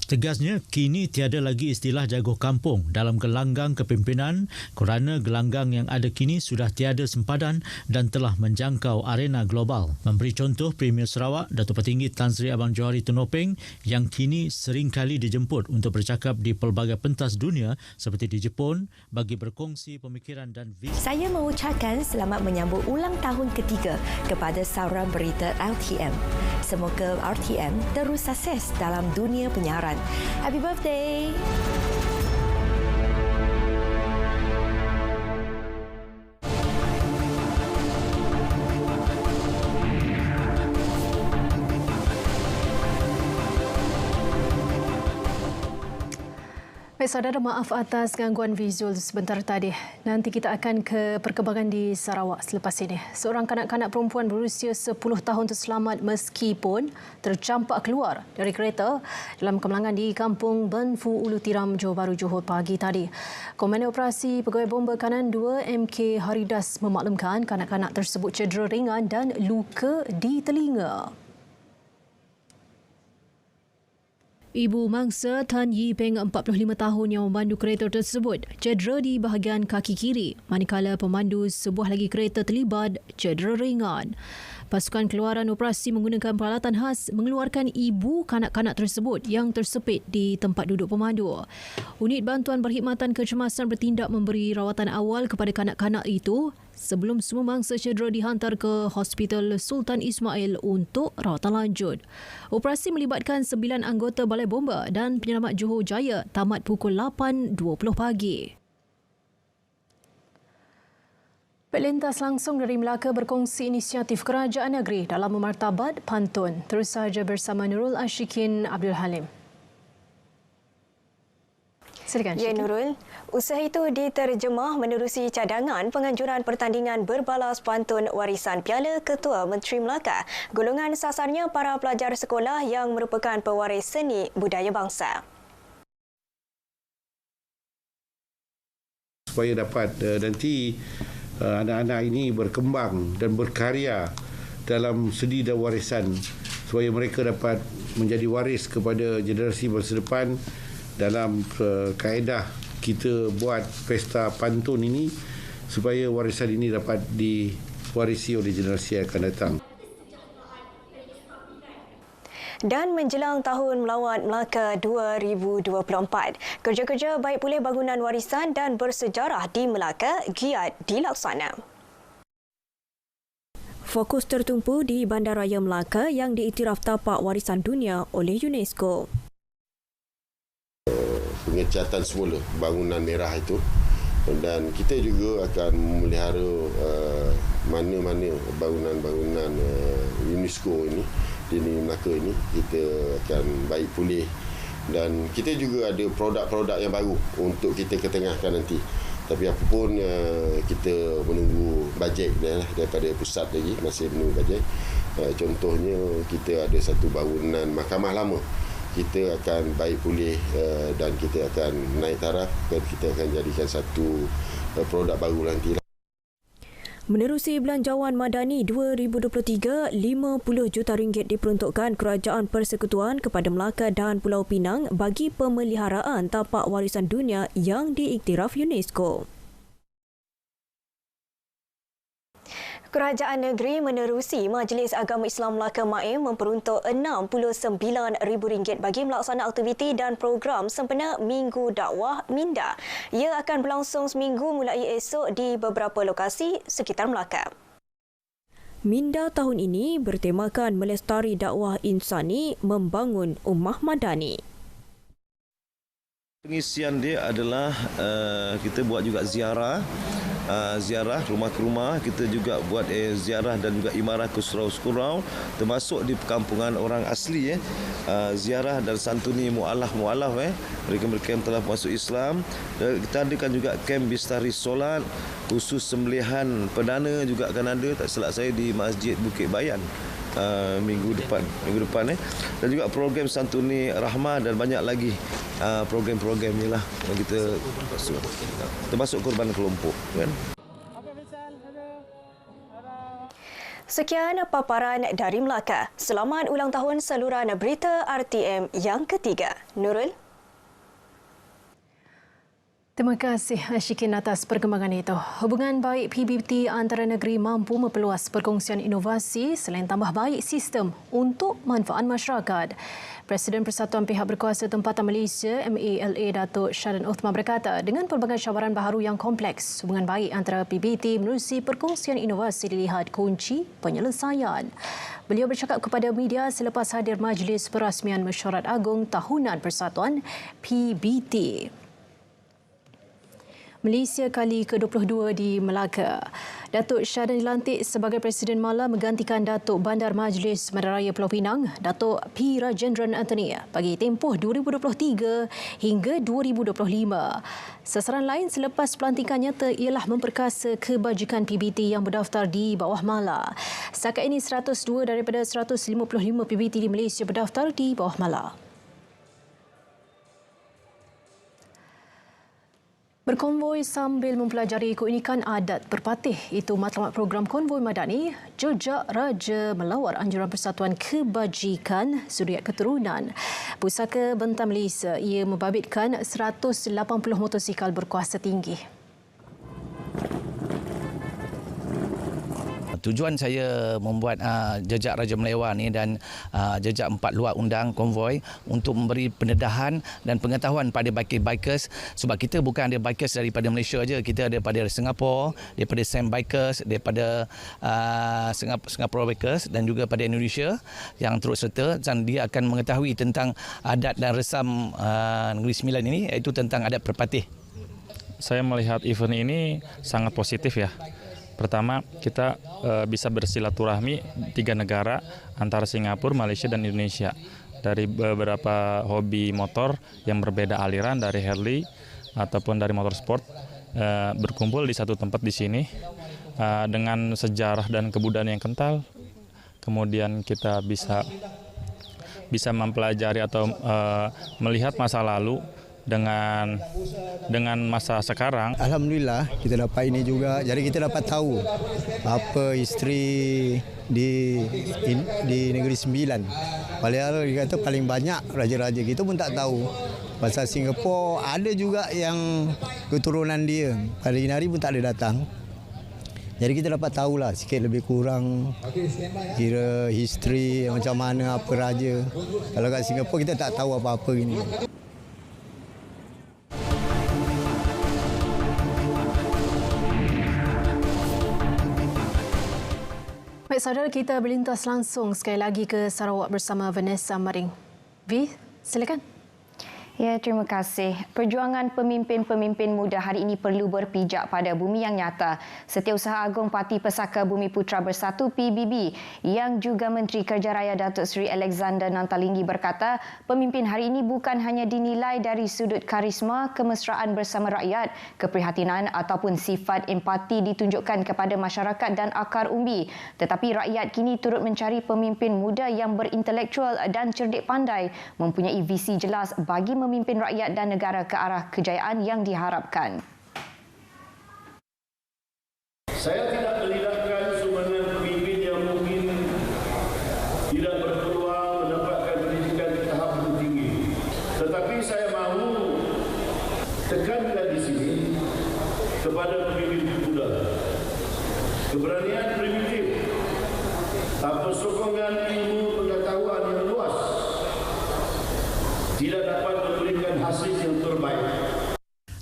Tegasnya, kini tiada lagi istilah jago kampung dalam gelanggang kepimpinan kerana gelanggang yang ada kini sudah tiada sempadan dan telah menjangkau arena global. Memberi contoh Premier Sarawak, Datuk Petinggi Tan Sri Abang Johari Tunopeng yang kini seringkali dijemput untuk bercakap di pelbagai pentas dunia seperti di Jepun bagi berkongsi pemikiran dan visi. Saya mengucapkan selamat menyambut ulang tahun ketiga kepada saluran berita RTM. Semoga RTM terus sukses dalam dunia penyiaran. Happy birthday! Baik saudara, maaf atas gangguan visual sebentar tadi. Nanti kita akan ke perkembangan di Sarawak selepas ini. Seorang kanak-kanak perempuan berusia 10 tahun terselamat meskipun tercampak keluar dari kereta dalam kemalangan di Kampung Benfu Ulu Tiram, Johor Bahru, Johor pagi tadi. Komandan Operasi Pegawai Bomba Kanan 2 MK Haridas memaklumkan kanak-kanak tersebut cedera ringan dan luka di telinga. Ibu mangsa Tan Yi Peng 45 tahun yang memandu kereta tersebut cedera di bahagian kaki kiri, manakala pemandu sebuah lagi kereta terlibat cedera ringan. Pasukan keluaran operasi menggunakan peralatan khas mengeluarkan ibu kanak-kanak tersebut yang tersepit di tempat duduk pemandu. Unit Bantuan Perkhidmatan Kecemasan bertindak memberi rawatan awal kepada kanak-kanak itu sebelum semua mangsa cedera dihantar ke Hospital Sultan Ismail untuk rawatan lanjut. Operasi melibatkan 9 anggota Balai Bomba dan Penyelamat Johor Jaya tamat pukul 8.20 pagi. Pelintas langsung dari Melaka berkongsi inisiatif kerajaan negeri dalam memartabat pantun. Terus sahaja bersama Nurul Ashikin Abdul Halim. Silakan. Ya Nurul, usaha itu diterjemah menerusi cadangan penganjuran pertandingan berbalas pantun warisan Piala Ketua Menteri Melaka. Golongan sasarnya para pelajar sekolah yang merupakan pewaris seni budaya bangsa. Supaya dapat nanti anak-anak ini berkembang dan berkarya dalam seni dan warisan supaya mereka dapat menjadi waris kepada generasi masa depan. Dalam kaedah kita buat pesta pantun ini supaya warisan ini dapat diwarisi oleh generasi yang akan datang. Dan menjelang Tahun Melawat Melaka 2024, kerja-kerja baik pulih bangunan warisan dan bersejarah di Melaka giat dilaksana. Fokus tertumpu di Bandaraya Melaka yang diiktiraf tapak warisan dunia oleh UNESCO. Pengecatan semula bangunan merah itu, dan kita juga akan memelihara mana-mana bangunan-bangunan UNESCO ini di Melaka ini kita akan baik pulih, dan kita juga ada produk-produk yang baru untuk kita ketengahkan nanti. Tapi apapun kita menunggu bajet daripada pusat lagi, masih menunggu bajet. Contohnya kita ada satu bangunan mahkamah lama, kita akan baik pulih dan kita akan naik taraf dan kita akan jadikan satu produk baru nanti. Menerusi Belanjawan Madani 2023, 50 juta ringgit diperuntukkan Kerajaan Persekutuan kepada Melaka dan Pulau Pinang bagi pemeliharaan tapak warisan dunia yang diiktiraf UNESCO. Kerajaan negeri menerusi Majlis Agama Islam Melaka MAIM memperuntuk RM69,000 bagi melaksana aktiviti dan program sempena Minggu Dakwah Minda. Ia akan berlangsung seminggu mulai esok di beberapa lokasi sekitar Melaka. Minda tahun ini bertemakan melestari dakwah insani membangun ummah madani. Pengisian dia adalah kita buat juga ziarah rumah ke rumah, kita juga buat ziarah dan juga imarah ke surau-surau termasuk di perkampungan orang asli ziarah dan santuni mu'alaf mereka-mereka yang telah masuk Islam. Dan kita adakan juga kem bistari solat khusus sembelihan perdana juga akan ada, tak silap saya, di Masjid Bukit Bayan minggu depan dan juga program santuni rahmah dan banyak lagi program-program ni lah yang kita termasuk korban kelompok kan. Sekian paparan dari Melaka. Selamat ulang tahun saluran berita RTM yang ketiga. Nurul. Terima kasih Syikin atas perkembangan itu. Hubungan baik PBT antara negeri mampu memperluas perkongsian inovasi selain tambah baik sistem untuk manfaat masyarakat. Presiden Persatuan Pihak Berkuasa Tempatan Malaysia MALA Datuk Syaran Uthman berkata, dengan pelbagai cabaran baharu yang kompleks, hubungan baik antara PBT menerusi perkongsian inovasi dilihat kunci penyelesaian. Beliau bercakap kepada media selepas hadir Majlis Perasmian Mesyuarat Agung Tahunan Persatuan PBT. Malaysia kali ke-22 di Melaka. Datuk Syaran dilantik sebagai Presiden Mala menggantikan Datuk Bandar Majlis Bandaraya Pulau Pinang, Datuk P. Rajendran Anthony bagi tempoh 2023 hingga 2025. Sasaran lain selepas pelantikannya ialah memperkasa kebajikan PBT yang berdaftar di bawah Mala. Setakat ini 102 daripada 155 PBT di Malaysia berdaftar di bawah Mala. Berkonvoi sambil mempelajari keunikan adat berpatih. Itu matlamat program Konvoi Madani, Jejak Raja melawar anjuran Persatuan Kebajikan Zuriat Keturunan. Pusaka Bentang Malaysia, ia membabitkan 180 motosikal berkuasa tinggi. Tujuan saya membuat Jejak Raja Melewar ni dan Jejak 4 luar undang konvoi untuk memberi pendedahan dan pengetahuan pada bikers sebab kita bukan ada bikers daripada Malaysia saja, kita ada daripada Singapura, daripada Sam Bikers, daripada Singapore Bikers dan juga pada Indonesia yang turut serta, dan dia akan mengetahui tentang adat dan resam Negeri Sembilan ini, iaitu tentang adat berpatih. Saya melihat event ini sangat positif ya. Pertama, kita bisa bersilaturahmi 3 negara antara Singapura, Malaysia dan Indonesia. Dari beberapa hobi motor yang berbeda aliran, dari Harley ataupun dari motorsport, berkumpul di satu tempat di sini dengan sejarah dan kebudayaan yang kental. Kemudian kita bisa mempelajari atau melihat masa lalu dengan masa sekarang. Alhamdulillah kita dapat ini juga, jadi kita dapat tahu apa history di Negeri Sembilan. Padahal dia kata paling banyak raja-raja kita pun tak tahu. Pasal Singapura ada juga yang keturunan dia, pada hari pun tak ada datang. Jadi kita dapat tahulah sikit lebih kurang kira history macam mana apa raja. Kalau kat Singapura kita tak tahu apa-apa gini. Baik saudara, kita berlintas langsung sekali lagi ke Sarawak bersama Vanessa Maring. V, silakan. Ya, terima kasih. Perjuangan pemimpin-pemimpin muda hari ini perlu berpijak pada bumi yang nyata. Setiausaha Agung Parti Pesaka Bumi Putra Bersatu PBB yang juga Menteri Kerja Raya Datuk Seri Alexander Nantalinggi berkata, pemimpin hari ini bukan hanya dinilai dari sudut karisma, kemesraan bersama rakyat, keprihatinan ataupun sifat empati ditunjukkan kepada masyarakat dan akar umbi, tetapi rakyat kini turut mencari pemimpin muda yang berintelektual dan cerdik pandai, mempunyai visi jelas bagi memimpin rakyat dan negara ke arah kejayaan yang diharapkan. Saya tidak menidakkan sumbangan pemimpin yang mungkin tidak berpeluang mendapatkan pendidikan di tahap tinggi. Tetapi saya mahu tekankan di sini kepada pemimpin muda. keberanian primitif, tanpa sokongan ilmu pengetahuan yang luas, tidak dapat memberikan hasil yang terbaik.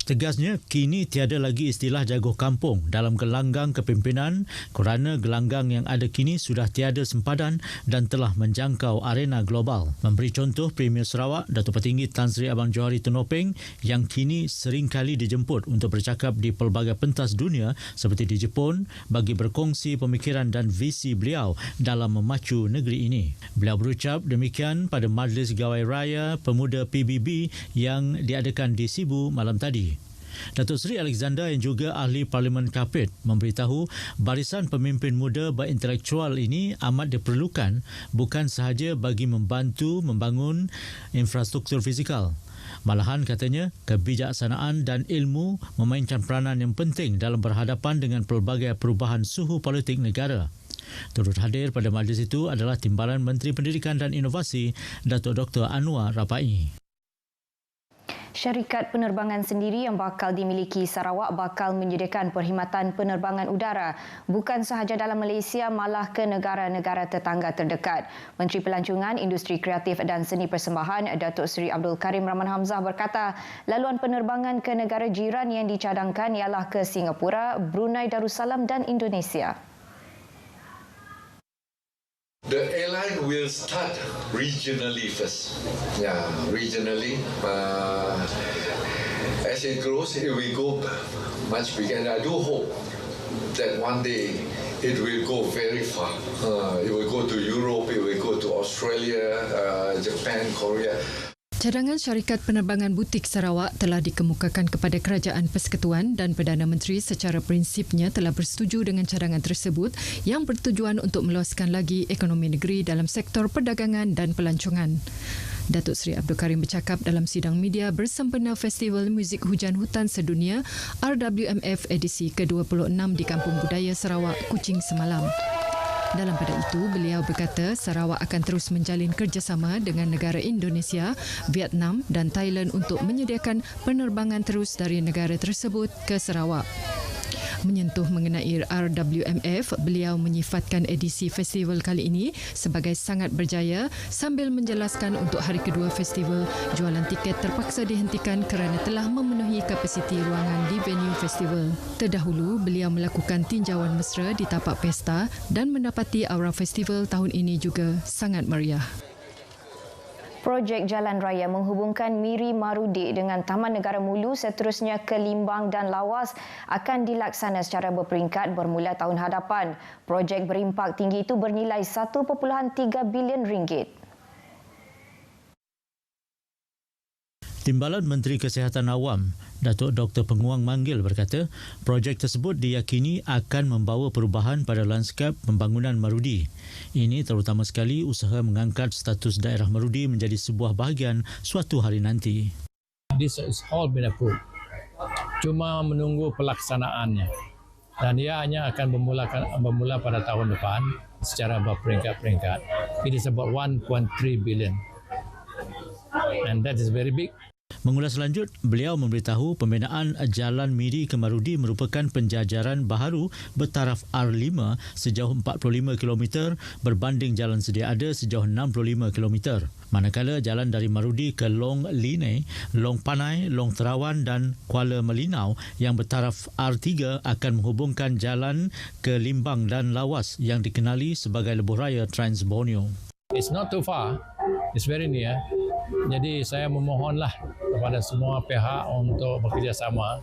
Tegasnya, kini tiada lagi istilah jago kampung dalam gelanggang kepimpinan kerana gelanggang yang ada kini sudah tiada sempadan dan telah menjangkau arena global. Memberi contoh Premier Sarawak, Datuk Petinggi Tan Sri Abang Johari Tunopeng yang kini sering kali dijemput untuk bercakap di pelbagai pentas dunia seperti di Jepun bagi berkongsi pemikiran dan visi beliau dalam memacu negeri ini. Beliau berucap demikian pada Majlis Gawai Raya Pemuda PBB yang diadakan di Sibu malam tadi. Datuk Seri Alexander yang juga ahli Parlimen Kapit memberitahu barisan pemimpin muda berintellektual ini amat diperlukan bukan sahaja bagi membantu membangun infrastruktur fizikal. Malahan katanya kebijaksanaan dan ilmu memainkan peranan yang penting dalam berhadapan dengan pelbagai perubahan suhu politik negara. Turut hadir pada majlis itu adalah Timbalan Menteri Pendidikan dan Inovasi Datuk Dr. Anwar Rapai. Syarikat penerbangan sendiri yang bakal dimiliki Sarawak bakal menyediakan perkhidmatan penerbangan udara bukan sahaja dalam Malaysia malah ke negara-negara tetangga terdekat. Menteri Pelancongan, Industri Kreatif dan Seni Persembahan Datuk Seri Abdul Karim Rahman Hamzah berkata, laluan penerbangan ke negara jiran yang dicadangkan ialah ke Singapura, Brunei Darussalam dan Indonesia. The airline will start regionally first. Yeah, regionally. As it grows, it will go much bigger. And I do hope that one day it will go very far. It will go to Europe, it will go to Australia, Japan, Korea. Cadangan syarikat penerbangan butik Sarawak telah dikemukakan kepada Kerajaan Persekutuan dan Perdana Menteri secara prinsipnya telah bersetuju dengan cadangan tersebut yang bertujuan untuk meluaskan lagi ekonomi negeri dalam sektor perdagangan dan pelancongan. Datuk Seri Abdul Karim bercakap dalam sidang media bersempena Festival Muzik Hujan Hutan Sedunia RWMF edisi ke-26 di Kampung Budaya Sarawak, Kuching semalam. Dalam pada itu, beliau berkata Sarawak akan terus menjalin kerjasama dengan negara Indonesia, Vietnam dan Thailand untuk menyediakan penerbangan terus dari negara tersebut ke Sarawak. Menyentuh mengenai RWMF, beliau menyifatkan edisi festival kali ini sebagai sangat berjaya sambil menjelaskan untuk hari kedua festival, jualan tiket terpaksa dihentikan kerana telah memenuhi kapasiti ruangan di venue festival. Terdahulu, beliau melakukan tinjauan mesra di tapak pesta dan mendapati aura festival tahun ini juga sangat meriah. Projek jalan raya menghubungkan Miri Marudi dengan Taman Negara Mulu seterusnya ke Limbang dan Lawas akan dilaksana secara berperingkat bermula tahun hadapan. Projek berimpak tinggi itu bernilai 1.3 bilion ringgit. Timbalan Menteri Kesihatan Awam, Datuk Dr. Penguang Manggil berkata, projek tersebut diyakini akan membawa perubahan pada lanskap pembangunan Marudi. Ini terutama sekali usaha mengangkat status daerah Marudi menjadi sebuah bahagian suatu hari nanti. This is all been approved. Cuma menunggu pelaksanaannya. Dan ia hanya akan bermula pada tahun depan secara berperingkat-peringkat. It is about 1.3 billion. And that is very big. Mengulas lanjut, beliau memberitahu pembinaan Jalan Miri ke Marudi merupakan penjajaran baharu bertaraf R5 sejauh 45 km berbanding jalan sedia ada sejauh 65 km. Manakala jalan dari Marudi ke Long Line, Long Panai, Long Terawan dan Kuala Melinau yang bertaraf R3 akan menghubungkan jalan ke Limbang dan Lawas yang dikenali sebagai Lebuh Raya Trans Borneo. It's not too far. It's very near. Jadi saya memohonlah kepada semua pihak untuk bekerjasama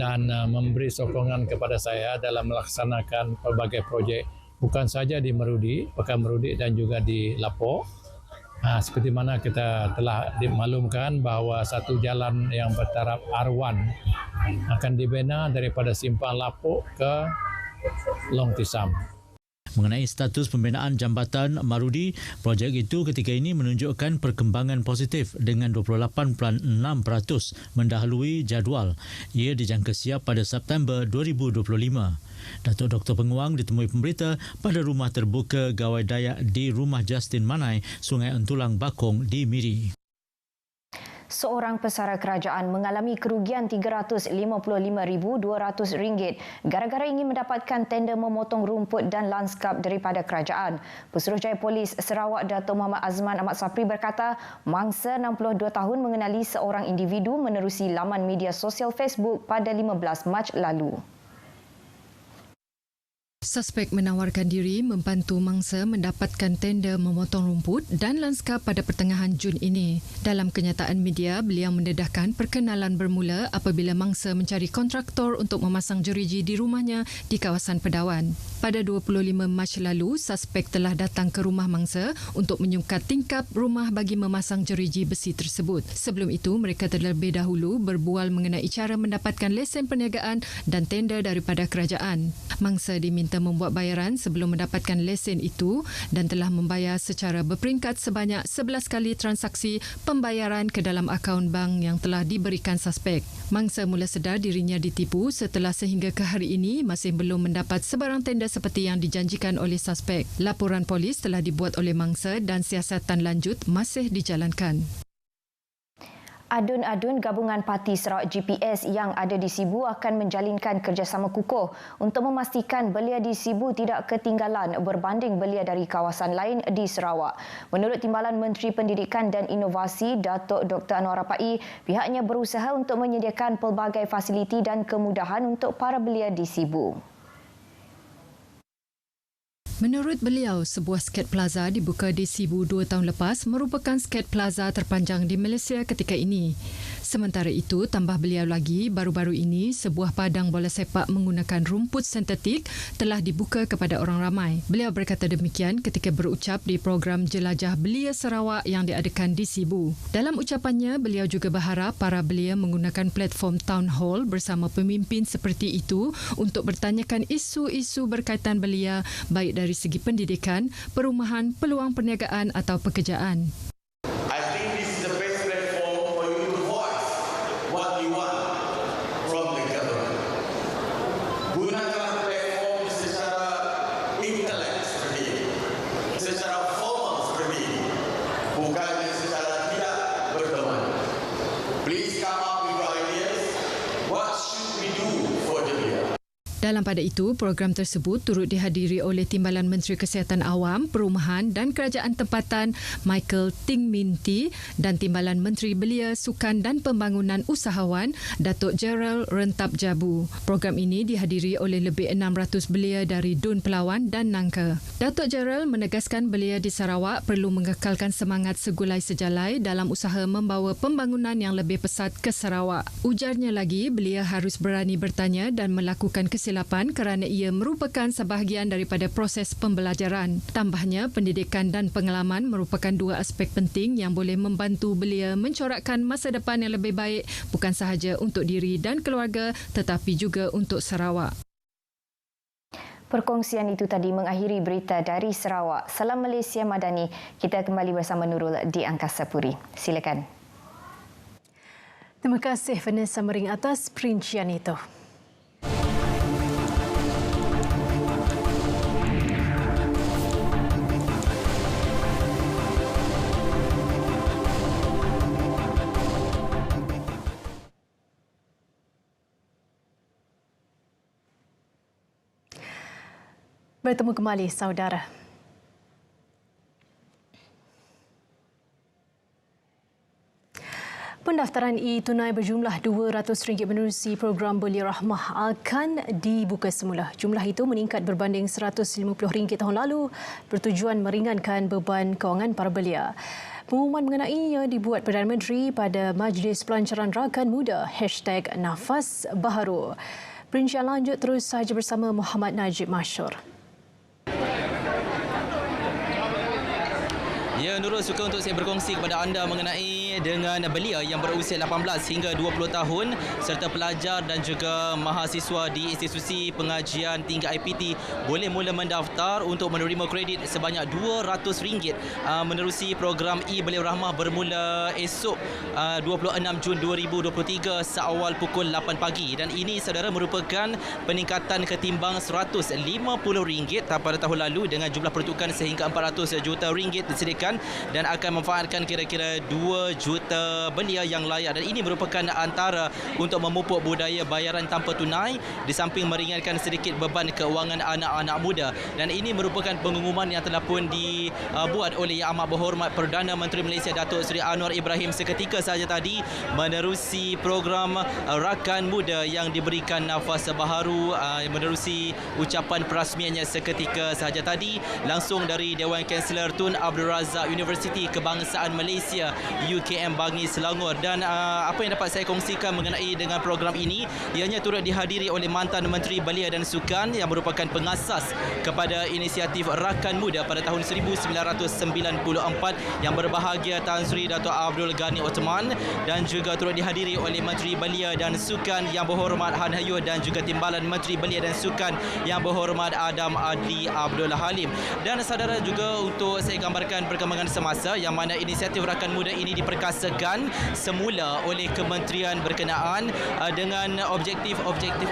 dan memberi sokongan kepada saya dalam melaksanakan pelbagai projek bukan saja di Marudi, Pekan Marudi dan juga di Lapok. Seperti mana kita telah dimaklumkan bahawa satu jalan yang bertaraf R1 akan dibina daripada Simpang Lapok ke Long Tisam. Mengenai status pembinaan jambatan Marudi, projek itu ketika ini menunjukkan perkembangan positif dengan 28.6% mendahului jadual. Ia dijangka siap pada September 2025. Datuk Dr. Penguang ditemui pemberita pada rumah terbuka Gawai Dayak di Rumah Justin Manai, Sungai Entulang Bakong di Miri. Seorang pesara kerajaan mengalami kerugian RM355,200 gara-gara ingin mendapatkan tender memotong rumput dan lanskap daripada kerajaan. Pesuruhjaya Polis Sarawak Datuk Muhammad Azman Ahmad Sapri berkata, mangsa 62 tahun mengenali seorang individu menerusi laman media sosial Facebook pada 15 Mac lalu. Suspek menawarkan diri membantu mangsa mendapatkan tender memotong rumput dan lanskap pada pertengahan Jun ini. Dalam kenyataan media, beliau mendedahkan perkenalan bermula apabila mangsa mencari kontraktor untuk memasang jeriji di rumahnya di kawasan Pedawan. Pada 25 Mac lalu, suspek telah datang ke rumah mangsa untuk menyukat tingkap rumah bagi memasang jeriji besi tersebut. Sebelum itu, mereka terlebih dahulu berbual mengenai cara mendapatkan lesen perniagaan dan tender daripada kerajaan. Mangsa diminta membuat bayaran sebelum mendapatkan lesen itu dan telah membayar secara berperingkat sebanyak 11 kali transaksi pembayaran ke dalam akaun bank yang telah diberikan suspek. Mangsa mula sedar dirinya ditipu setelah sehingga ke hari ini masih belum mendapat sebarang tender seperti yang dijanjikan oleh suspek. Laporan polis telah dibuat oleh mangsa dan siasatan lanjut masih dijalankan. Adun-adun gabungan Parti Sarawak GPS yang ada di Sibu akan menjalinkan kerjasama kukuh untuk memastikan belia di Sibu tidak ketinggalan berbanding belia dari kawasan lain di Sarawak. Menurut Timbalan Menteri Pendidikan dan Inovasi Datuk Dr. Anwar Rapai, pihaknya berusaha untuk menyediakan pelbagai fasiliti dan kemudahan untuk para belia di Sibu. Menurut beliau, sebuah skate plaza dibuka di Sibu 2 tahun lepas merupakan skate plaza terpanjang di Malaysia ketika ini. Sementara itu, tambah beliau lagi, baru-baru ini sebuah padang bola sepak menggunakan rumput sintetik telah dibuka kepada orang ramai. Beliau berkata demikian ketika berucap di program Jelajah Belia Sarawak yang diadakan di Sibu. Dalam ucapannya, beliau juga berharap para belia menggunakan platform town hall bersama pemimpin seperti itu untuk bertanyakan isu-isu berkaitan belia baik dari segi pendidikan, perumahan, peluang perniagaan atau pekerjaan. I think this is the best platform for you to voice what you want from the government. Gunakan platform secara intelek seperti ini, secara formal seperti ini, bukan secara tidak berteman. Please come up with ideas. What should we do for the belia? Dalam pada itu, program tersebut turut dihadiri oleh Timbalan Menteri Kesihatan Awam, Perumahan dan Kerajaan Tempatan Michael Ting Min Tee dan Timbalan Menteri Belia, Sukan dan Pembangunan Usahawan Datuk Gerald Rentap Jabu. Program ini dihadiri oleh lebih 600 belia dari Dun Pelawan dan Nangka. Datuk Gerald menegaskan belia di Sarawak perlu mengekalkan semangat segulai sejalai dalam usaha membawa pembangunan yang lebih pesat ke Sarawak. Ujarnya lagi, belia harus berani bertanya dan melakukan kesilapan kerana ia merupakan sebahagian daripada proses pembelajaran. Tambahnya, pendidikan dan pengalaman merupakan dua aspek penting yang boleh membantu belia mencorakkan masa depan yang lebih baik bukan sahaja untuk diri dan keluarga tetapi juga untuk Sarawak. Perkongsian itu tadi mengakhiri berita dari Sarawak. Salam Malaysia Madani. Kita kembali bersama Nurul di Angkasa Puri. Silakan. Terima kasih Vanessa Mering atas perincian itu. Bertemu kembali, saudara. Pendaftaran e-tunai berjumlah RM200 menerusi program Belia Rahmah akan dibuka semula. Jumlah itu meningkat berbanding RM150 tahun lalu bertujuan meringankan beban kewangan para belia. Pengumuman mengenainya dibuat Perdana Menteri pada Majlis Pelancaran Rakan Muda #Nafas Baharu. Perincian lanjut terus sahaja bersama Muhammad Najib Masyur. Ya, Nurul, suka untuk saya berkongsi kepada anda mengenai dengan belia yang berusia 18 hingga 20 tahun serta pelajar dan juga mahasiswa di institusi pengajian tinggi IPT boleh mula mendaftar untuk menerima kredit sebanyak RM200 menerusi program e-Belia Rahmah bermula esok 26 Jun 2023 seawal pukul 8 pagi dan ini saudara merupakan peningkatan ketimbang RM150 pada tahun lalu dengan jumlah peruntukan sehingga RM400 juta disediakan diberhentikan dan akan memanfaatkan kira-kira 2 juta belia yang layak, dan ini merupakan antara untuk memupuk budaya bayaran tanpa tunai di samping meringankan sedikit beban keuangan anak-anak muda. Dan ini merupakan pengumuman yang telah pun dibuat oleh Yang Amat Berhormat Perdana Menteri Malaysia Datuk Seri Anwar Ibrahim seketika sahaja tadi menerusi program Rakan Muda yang diberikan nafas baharu, menerusi ucapan perasmiannya seketika sahaja tadi langsung dari Dewan Kansellor Tun Abdul Razak Universiti Kebangsaan Malaysia UKM Bangi Selangor. Dan apa yang dapat saya kongsikan mengenai dengan program ini, ianya turut dihadiri oleh mantan Menteri Belia dan Sukan yang merupakan pengasas kepada inisiatif Rakan Muda pada tahun 1994 yang berbahagia Tan Sri Dato' Abdul Ghani Othman, dan juga turut dihadiri oleh Menteri Belia dan Sukan Yang Berhormat Han Hayuh dan juga Timbalan Menteri Belia dan Sukan Yang Berhormat Adam Adli Abdul Halim. Dan saudara, juga untuk saya gambarkan perkembangan semasa yang mana inisiatif Rakan Muda ini diperkasakan semula oleh kementerian berkenaan dengan objektif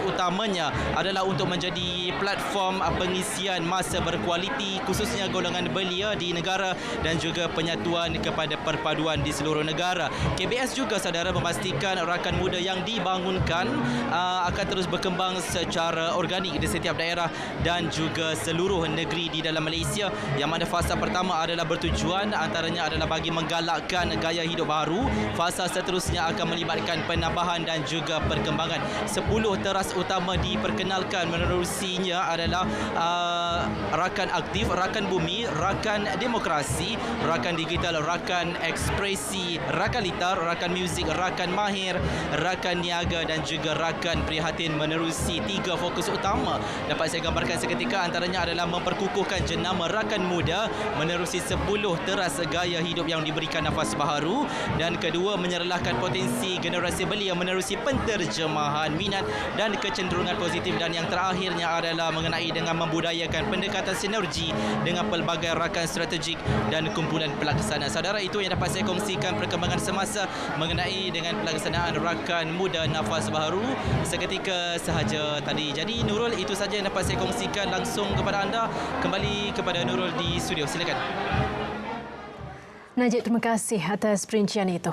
utamanya adalah untuk menjadi platform pengisian masa berkualiti khususnya golongan belia di negara dan juga penyatuan kepada perpaduan di seluruh negara. KBS juga saudara memastikan Rakan Muda yang dibangunkan akan terus berkembang secara organik di setiap daerah dan juga seluruh negeri di dalam Malaysia, yang mana fasa pertama adalah bertujuan antaranya adalah bagi menggalakkan gaya hidup baru. Fasa seterusnya akan melibatkan penambahan dan juga perkembangan. 10 teras utama diperkenalkan menerusinya adalah Rakan Aktif, Rakan Bumi, Rakan Demokrasi, Rakan Digital, Rakan Ekspresi, Rakan Litar, Rakan Muzik, Rakan Mahir, Rakan Niaga dan juga Rakan Prihatin menerusi 3 fokus utama. Dapat saya gambarkan seketika antaranya adalah memperkukuhkan jenama Rakan Muda menerusi 10 teras gaya hidup yang diberikan nafas baharu, dan kedua menyerlahkan potensi generasi belia menerusi penterjemahan minat dan kecenderungan positif, dan yang terakhirnya adalah mengenai dengan membudayakan pendekatan sinergi dengan pelbagai rakan strategik dan kumpulan pelaksana. Saudara, itu yang dapat saya kongsikan perkembangan semasa mengenai dengan pelaksanaan Rakan Muda Nafas Baharu seketika sahaja tadi. Jadi Nurul, itu saja yang dapat saya kongsikan langsung kepada anda. Kembali kepada Nurul di studio, silakan. Najib, terima kasih atas perincian itu.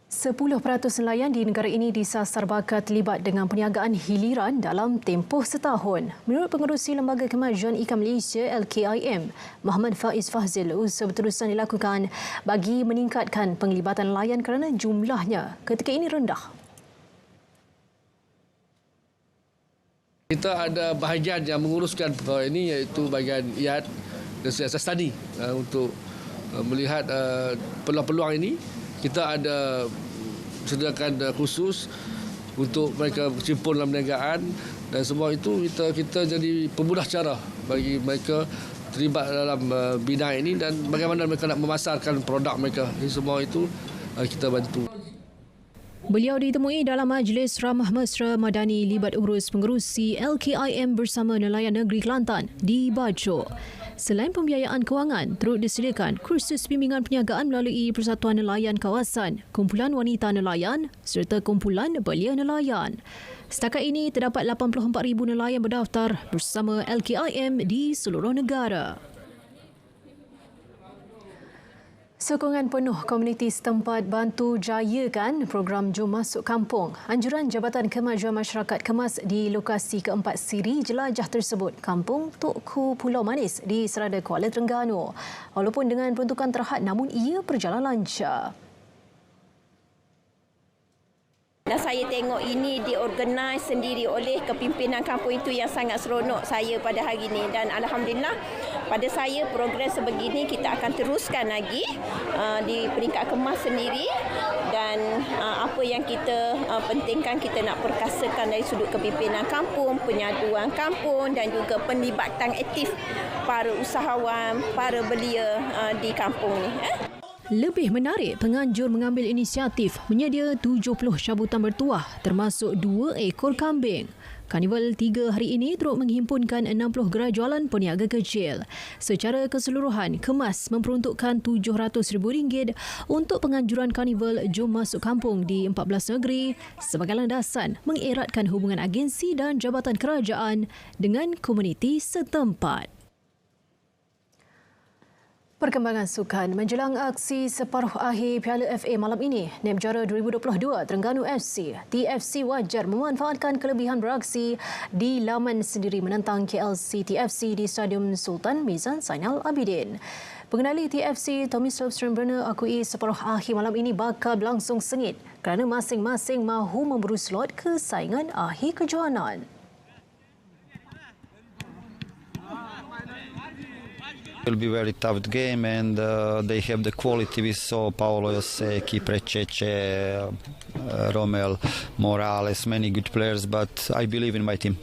10% nelayan di negara ini disasar bakal terlibat dengan perniagaan hiliran dalam tempoh setahun. Menurut Pengerusi Lembaga Kemajuan Ikan Malaysia LKIM, Muhammad Faiz Fazil, usaha berterusan dilakukan bagi meningkatkan penglibatan nelayan kerana jumlahnya ketika ini rendah. Kita ada bahagian yang menguruskan perkara ini, iaitu bahagian IAD dan siasat study untuk melihat peluang-peluang ini. Kita ada sediakan khusus untuk mereka bercimpung dalam perniagaan, dan semua itu kita jadi pemudah cara bagi mereka terlibat dalam bidang ini dan bagaimana mereka nak memasarkan produk mereka. Ini semua itu kita bantu. Beliau ditemui dalam Majlis Ramah Mesra Madani libat urus pengerusi LKIM bersama nelayan negeri Kelantan di Bajo. Selain pembiayaan kewangan, turut disediakan kursus bimbingan perniagaan melalui Persatuan Nelayan Kawasan, Kumpulan Wanita Nelayan serta Kumpulan Belia Nelayan. Setakat ini, terdapat 84,000 nelayan berdaftar bersama LKIM di seluruh negara. Sokongan penuh komuniti setempat bantu jayakan program Jom Masuk Kampung. Anjuran Jabatan Kemajuan Masyarakat kemas di lokasi keempat siri jelajah tersebut, Kampung Tok Ku Pulau Manis di Serada Kuala Terengganu. Walaupun dengan peruntukan terhad, namun ia berjalan lancar. Dan saya tengok ini diorganisasi sendiri oleh kepimpinan kampung, itu yang sangat seronok saya pada hari ini. Dan Alhamdulillah pada saya program sebegini kita akan teruskan lagi di peringkat kemas sendiri. Dan apa yang kita pentingkan, kita nak perkasakan dari sudut kepimpinan kampung, penyaduan kampung dan juga penlibatan aktif para usahawan, para belia di kampung ni. Lebih menarik, penganjur mengambil inisiatif menyedia 70 cabutan bertuah termasuk 2 ekor kambing. Karnival 3 hari ini turut menghimpunkan 60 gerai jualan peniaga kecil. Secara keseluruhan, Kemas memperuntukkan RM700,000 untuk penganjuran Karnival Jom Masuk Kampung di 14 negeri sebagai landasan mengeratkan hubungan agensi dan jabatan kerajaan dengan komuniti setempat. Perkembangan sukan menjelang aksi separuh akhir Piala FA malam ini. Nemjara 2022 Terengganu FC, TFC wajar memanfaatkan kelebihan beraksi di laman sendiri menentang KLC TFC di Stadium Sultan Mizan Zainal Abidin. Pengendali TFC Tommy Strenbrenner akui separuh akhir malam ini bakal berlangsung sengit kerana masing-masing mahu memburu slot ke saingan akhir kejohanan. It will be very tough game, and they have the quality. We saw Paolo Joseki, Preceche, Romel, Morales, many good players, but I believe in my team.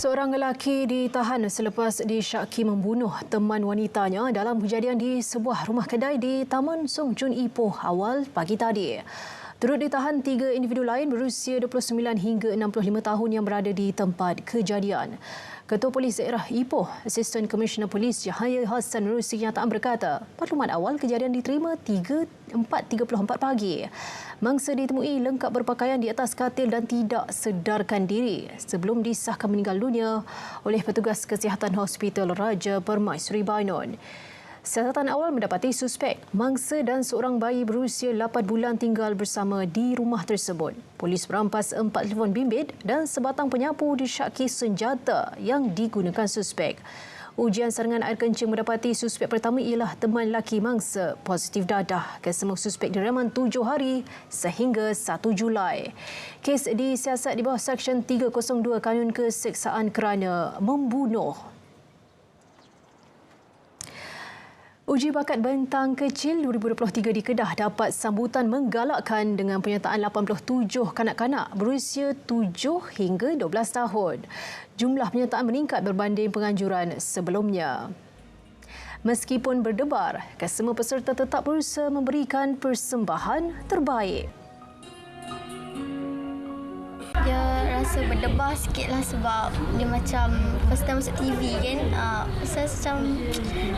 Seorang lelaki ditahan selepas disyaki membunuh teman wanitanya dalam kejadian di sebuah rumah kedai di Taman Song Jun Ipoh awal pagi tadi. Turut ditahan 3 individu lain berusia 29 hingga 65 tahun yang berada di tempat kejadian. Ketua Polis Daerah Ipoh, Asisten Komisioner Polis Yahya Hassan menerusi kenyataan berkata, maklumat awal kejadian diterima 4.34 pagi. Mangsa ditemui lengkap berpakaian di atas katil dan tidak sedarkan diri sebelum disahkan meninggal dunia oleh petugas kesihatan Hospital Raja Permaisuri Bainon. Siasatan awal mendapati suspek, mangsa dan seorang bayi berusia 8 bulan tinggal bersama di rumah tersebut. Polis merampas 4 telefon bimbit dan sebatang penyapu disyaki senjata yang digunakan suspek. Ujian saringan air kencing mendapati suspek pertama ialah teman lelaki mangsa positif dadah. Kesemua suspek direman 7 hari sehingga 1 Julai. Kes disiasat di bawah Seksyen 302 Kanun Keseksaan kerana membunuh. Uji bakat bentang kecil 2023 di Kedah dapat sambutan menggalakkan dengan penyertaan 87 kanak-kanak berusia 7 hingga 12 tahun. Jumlah penyertaan meningkat berbanding penganjuran sebelumnya. Meskipun berdebar, kesemua peserta tetap berusaha memberikan persembahan terbaik. Dia rasa berdebar sikit lah sebab dia macam first time masuk TV kan. Saya macam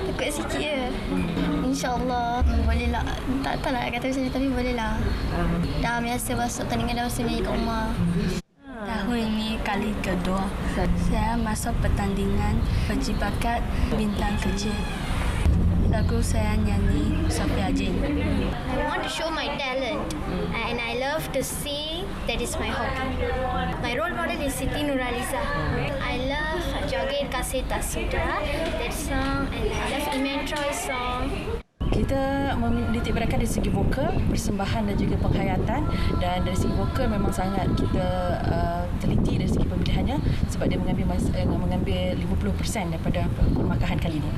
takut sikit je. InsyaAllah boleh lah. Tak nak kata macam ni tapi boleh lah. Dah biasa masuk tandingan dah masuk nyanyi kat rumah. Tahun ini kali kedua saya masuk pertandingan uji bakat bintang kecil. Lagu saya nyanyi Sophia Jane. I want to show my talent and I love to sing. That is my hobby. My role model is Siti Nurhaliza. I love Joget Kasih Tak Sudah, that song, and I love Iman Troy song. Kita menitik beratkan dari segi vokal, persembahan dan juga penghayatan, dan dari segi vokal memang sangat kita teliti dari segi pemilihannya sebab dia mengambil 50% daripada permakahan kali ini.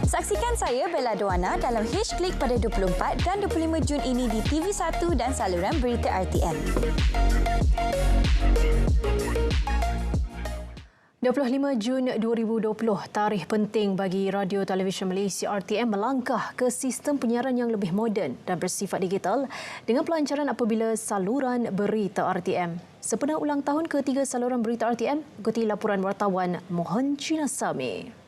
Saksikan saya Bella Doana dalam H-Click pada 24 dan 25 Jun ini di TV1 dan saluran berita RTM. 25 Jun 2020, tarikh penting bagi Radio Televisyen Malaysia RTM melangkah ke sistem penyiaran yang lebih moden dan bersifat digital dengan pelancaran apabila saluran berita RTM. Sempena ulang tahun ketiga saluran berita RTM, ikuti laporan wartawan Mohan Chinasami.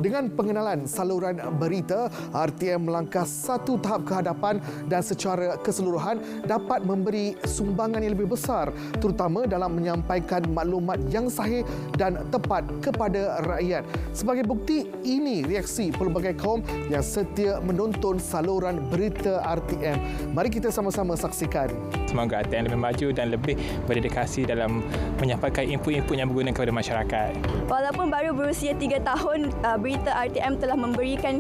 Dengan pengenalan saluran berita, RTM melangkah satu tahap ke hadapan dan secara keseluruhan dapat memberi sumbangan yang lebih besar terutama dalam menyampaikan maklumat yang sahih dan tepat kepada rakyat. Sebagai bukti, ini reaksi pelbagai kaum yang setia menonton saluran berita RTM. Mari kita sama-sama saksikan. Semoga RTM lebih maju dan lebih berdedikasi dalam menyampaikan input-input yang berguna kepada masyarakat. Walaupun baru berusia 3 tahun, berita RTM telah memberikan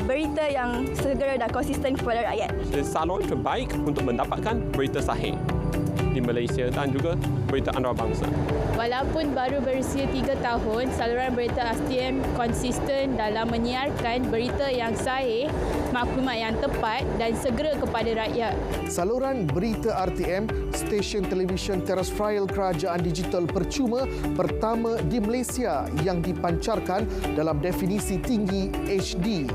berita yang segera dan konsisten kepada rakyat. Salon terbaik untuk mendapatkan berita sahih di Malaysia dan juga berita antarabangsa. Walaupun baru berusia 3 tahun, saluran berita RTM konsisten dalam menyiarkan berita yang sahih, maklumat yang tepat dan segera kepada rakyat. Saluran berita RTM, stesen televisyen terestrial kerajaan digital percuma pertama di Malaysia yang dipancarkan dalam definisi tinggi HD.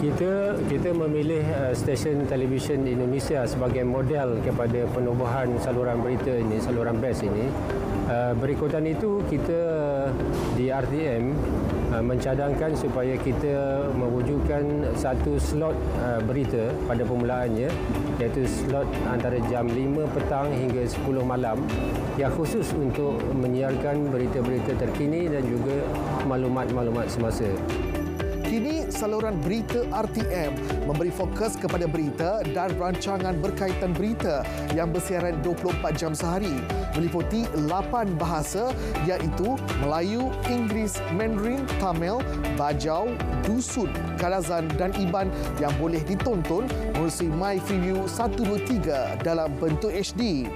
Kita memilih stesen televisyen Indonesia sebagai model kepada penubuhan saluran berita ini, saluran best ini. Berikutan itu kita di RTM mencadangkan supaya kita mewujudkan satu slot berita pada permulaannya, iaitu slot antara jam 5 petang hingga 10 malam yang khusus untuk menyiarkan berita-berita terkini dan juga maklumat-maklumat semasa. Kini, saluran berita RTM memberi fokus kepada berita dan rancangan berkaitan berita yang bersiaran 24 jam sehari, meliputi 8 bahasa iaitu Melayu, Inggeris, Mandarin, Tamil, Bajau, Dusun, Kadazan dan Iban yang boleh ditonton melalui My Freeview 123 dalam bentuk HD.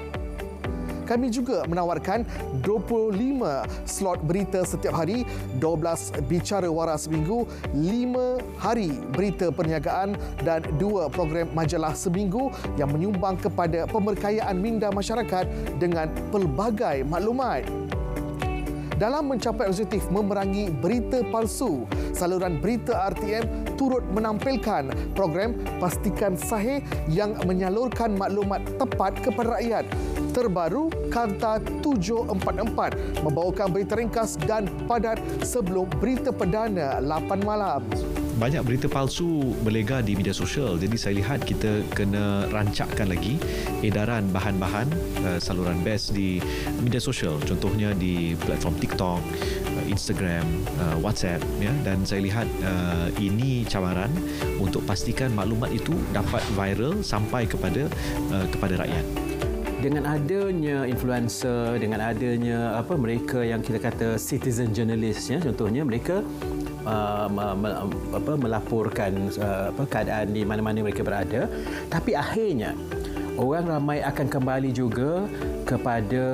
Kami juga menawarkan 25 slot berita setiap hari, 12 bicara waras seminggu, 5 hari berita perniagaan dan 2 program majalah seminggu yang menyumbang kepada pemberkayaan minda masyarakat dengan pelbagai maklumat. Dalam mencapai objektif memerangi berita palsu, saluran berita RTM turut menampilkan program Pastikan Sahih yang menyalurkan maklumat tepat kepada rakyat. Terbaru, Kanta 744 membawakan berita ringkas dan padat sebelum berita perdana 8 malam. Banyak berita palsu berlega di media sosial, jadi saya lihat kita kena rancakkan lagi edaran bahan-bahan saluran best di media sosial, contohnya di platform TikTok, Instagram, WhatsApp, ya. Dan saya lihat ini cabaran untuk pastikan maklumat itu dapat viral sampai kepada rakyat. Dengan adanya influencer, dengan adanya mereka yang kita kata citizen journalist, ya, contohnya mereka melaporkan keadaan di mana-mana mereka berada, tapi akhirnya orang ramai akan kembali juga kepada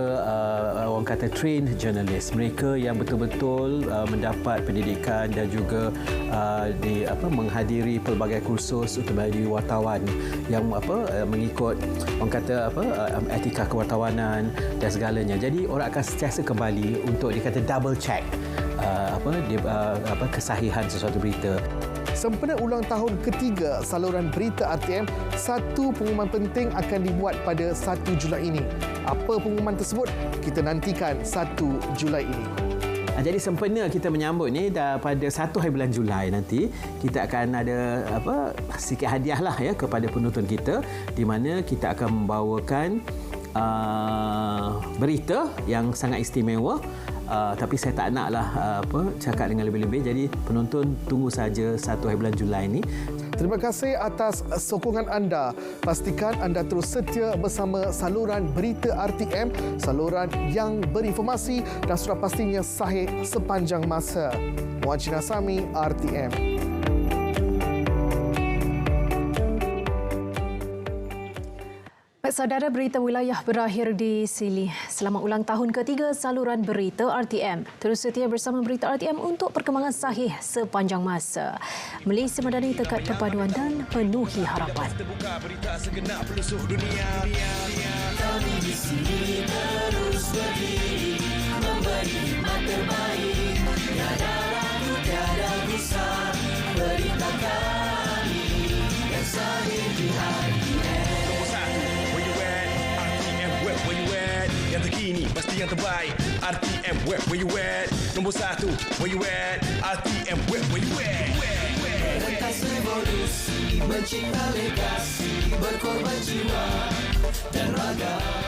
orang kata trained journalist, mereka yang betul-betul mendapat pendidikan dan juga menghadiri pelbagai kursus untuk menjadi wartawan yang mengikut orang kata etika kewartawanan dan segalanya. Jadi orang akan sentiasa kembali untuk dikata double check kesahihan sesuatu berita. Sempena ulang tahun ketiga saluran berita RTM, satu pengumuman penting akan dibuat pada 1 Julai ini. Apa pengumuman tersebut? Kita nantikan 1 Julai ini. Jadi sempena kita menyambut ni pada 1 hari bulan Julai nanti, kita akan ada sikit hadiah lah ya kepada penonton kita, di mana kita akan membawakan berita yang sangat istimewa. Tapi saya tak naklah cakap dengan lebih-lebih. Jadi penonton tunggu saja 1 hari bulan Julai ini. Terima kasih atas sokongan anda. Pastikan anda terus setia bersama saluran berita RTM, saluran yang berinformasi dan sudah pastinya sahih sepanjang masa. Muhajir Nasami, RTM. Saudara, berita wilayah berakhir di sini. Selamat ulang tahun ketiga saluran berita RTM. Terus setia bersama berita RTM untuk perkembangan sahih sepanjang masa. Malaysia Madani, tekad perpaduan dan penuhi harapan. Kami di sini terus berdiri, memberi hikmat terbaik. Tiada ragu, tiada gusar, berita kami yang sahih di RTM. Where you at? Yang terkini pasti yang terbaik. RTM where you at? Nombor 1 where you at? RTM where you at? Rentas revolusi, mencipta legasi, berkorban jiwa dan raga.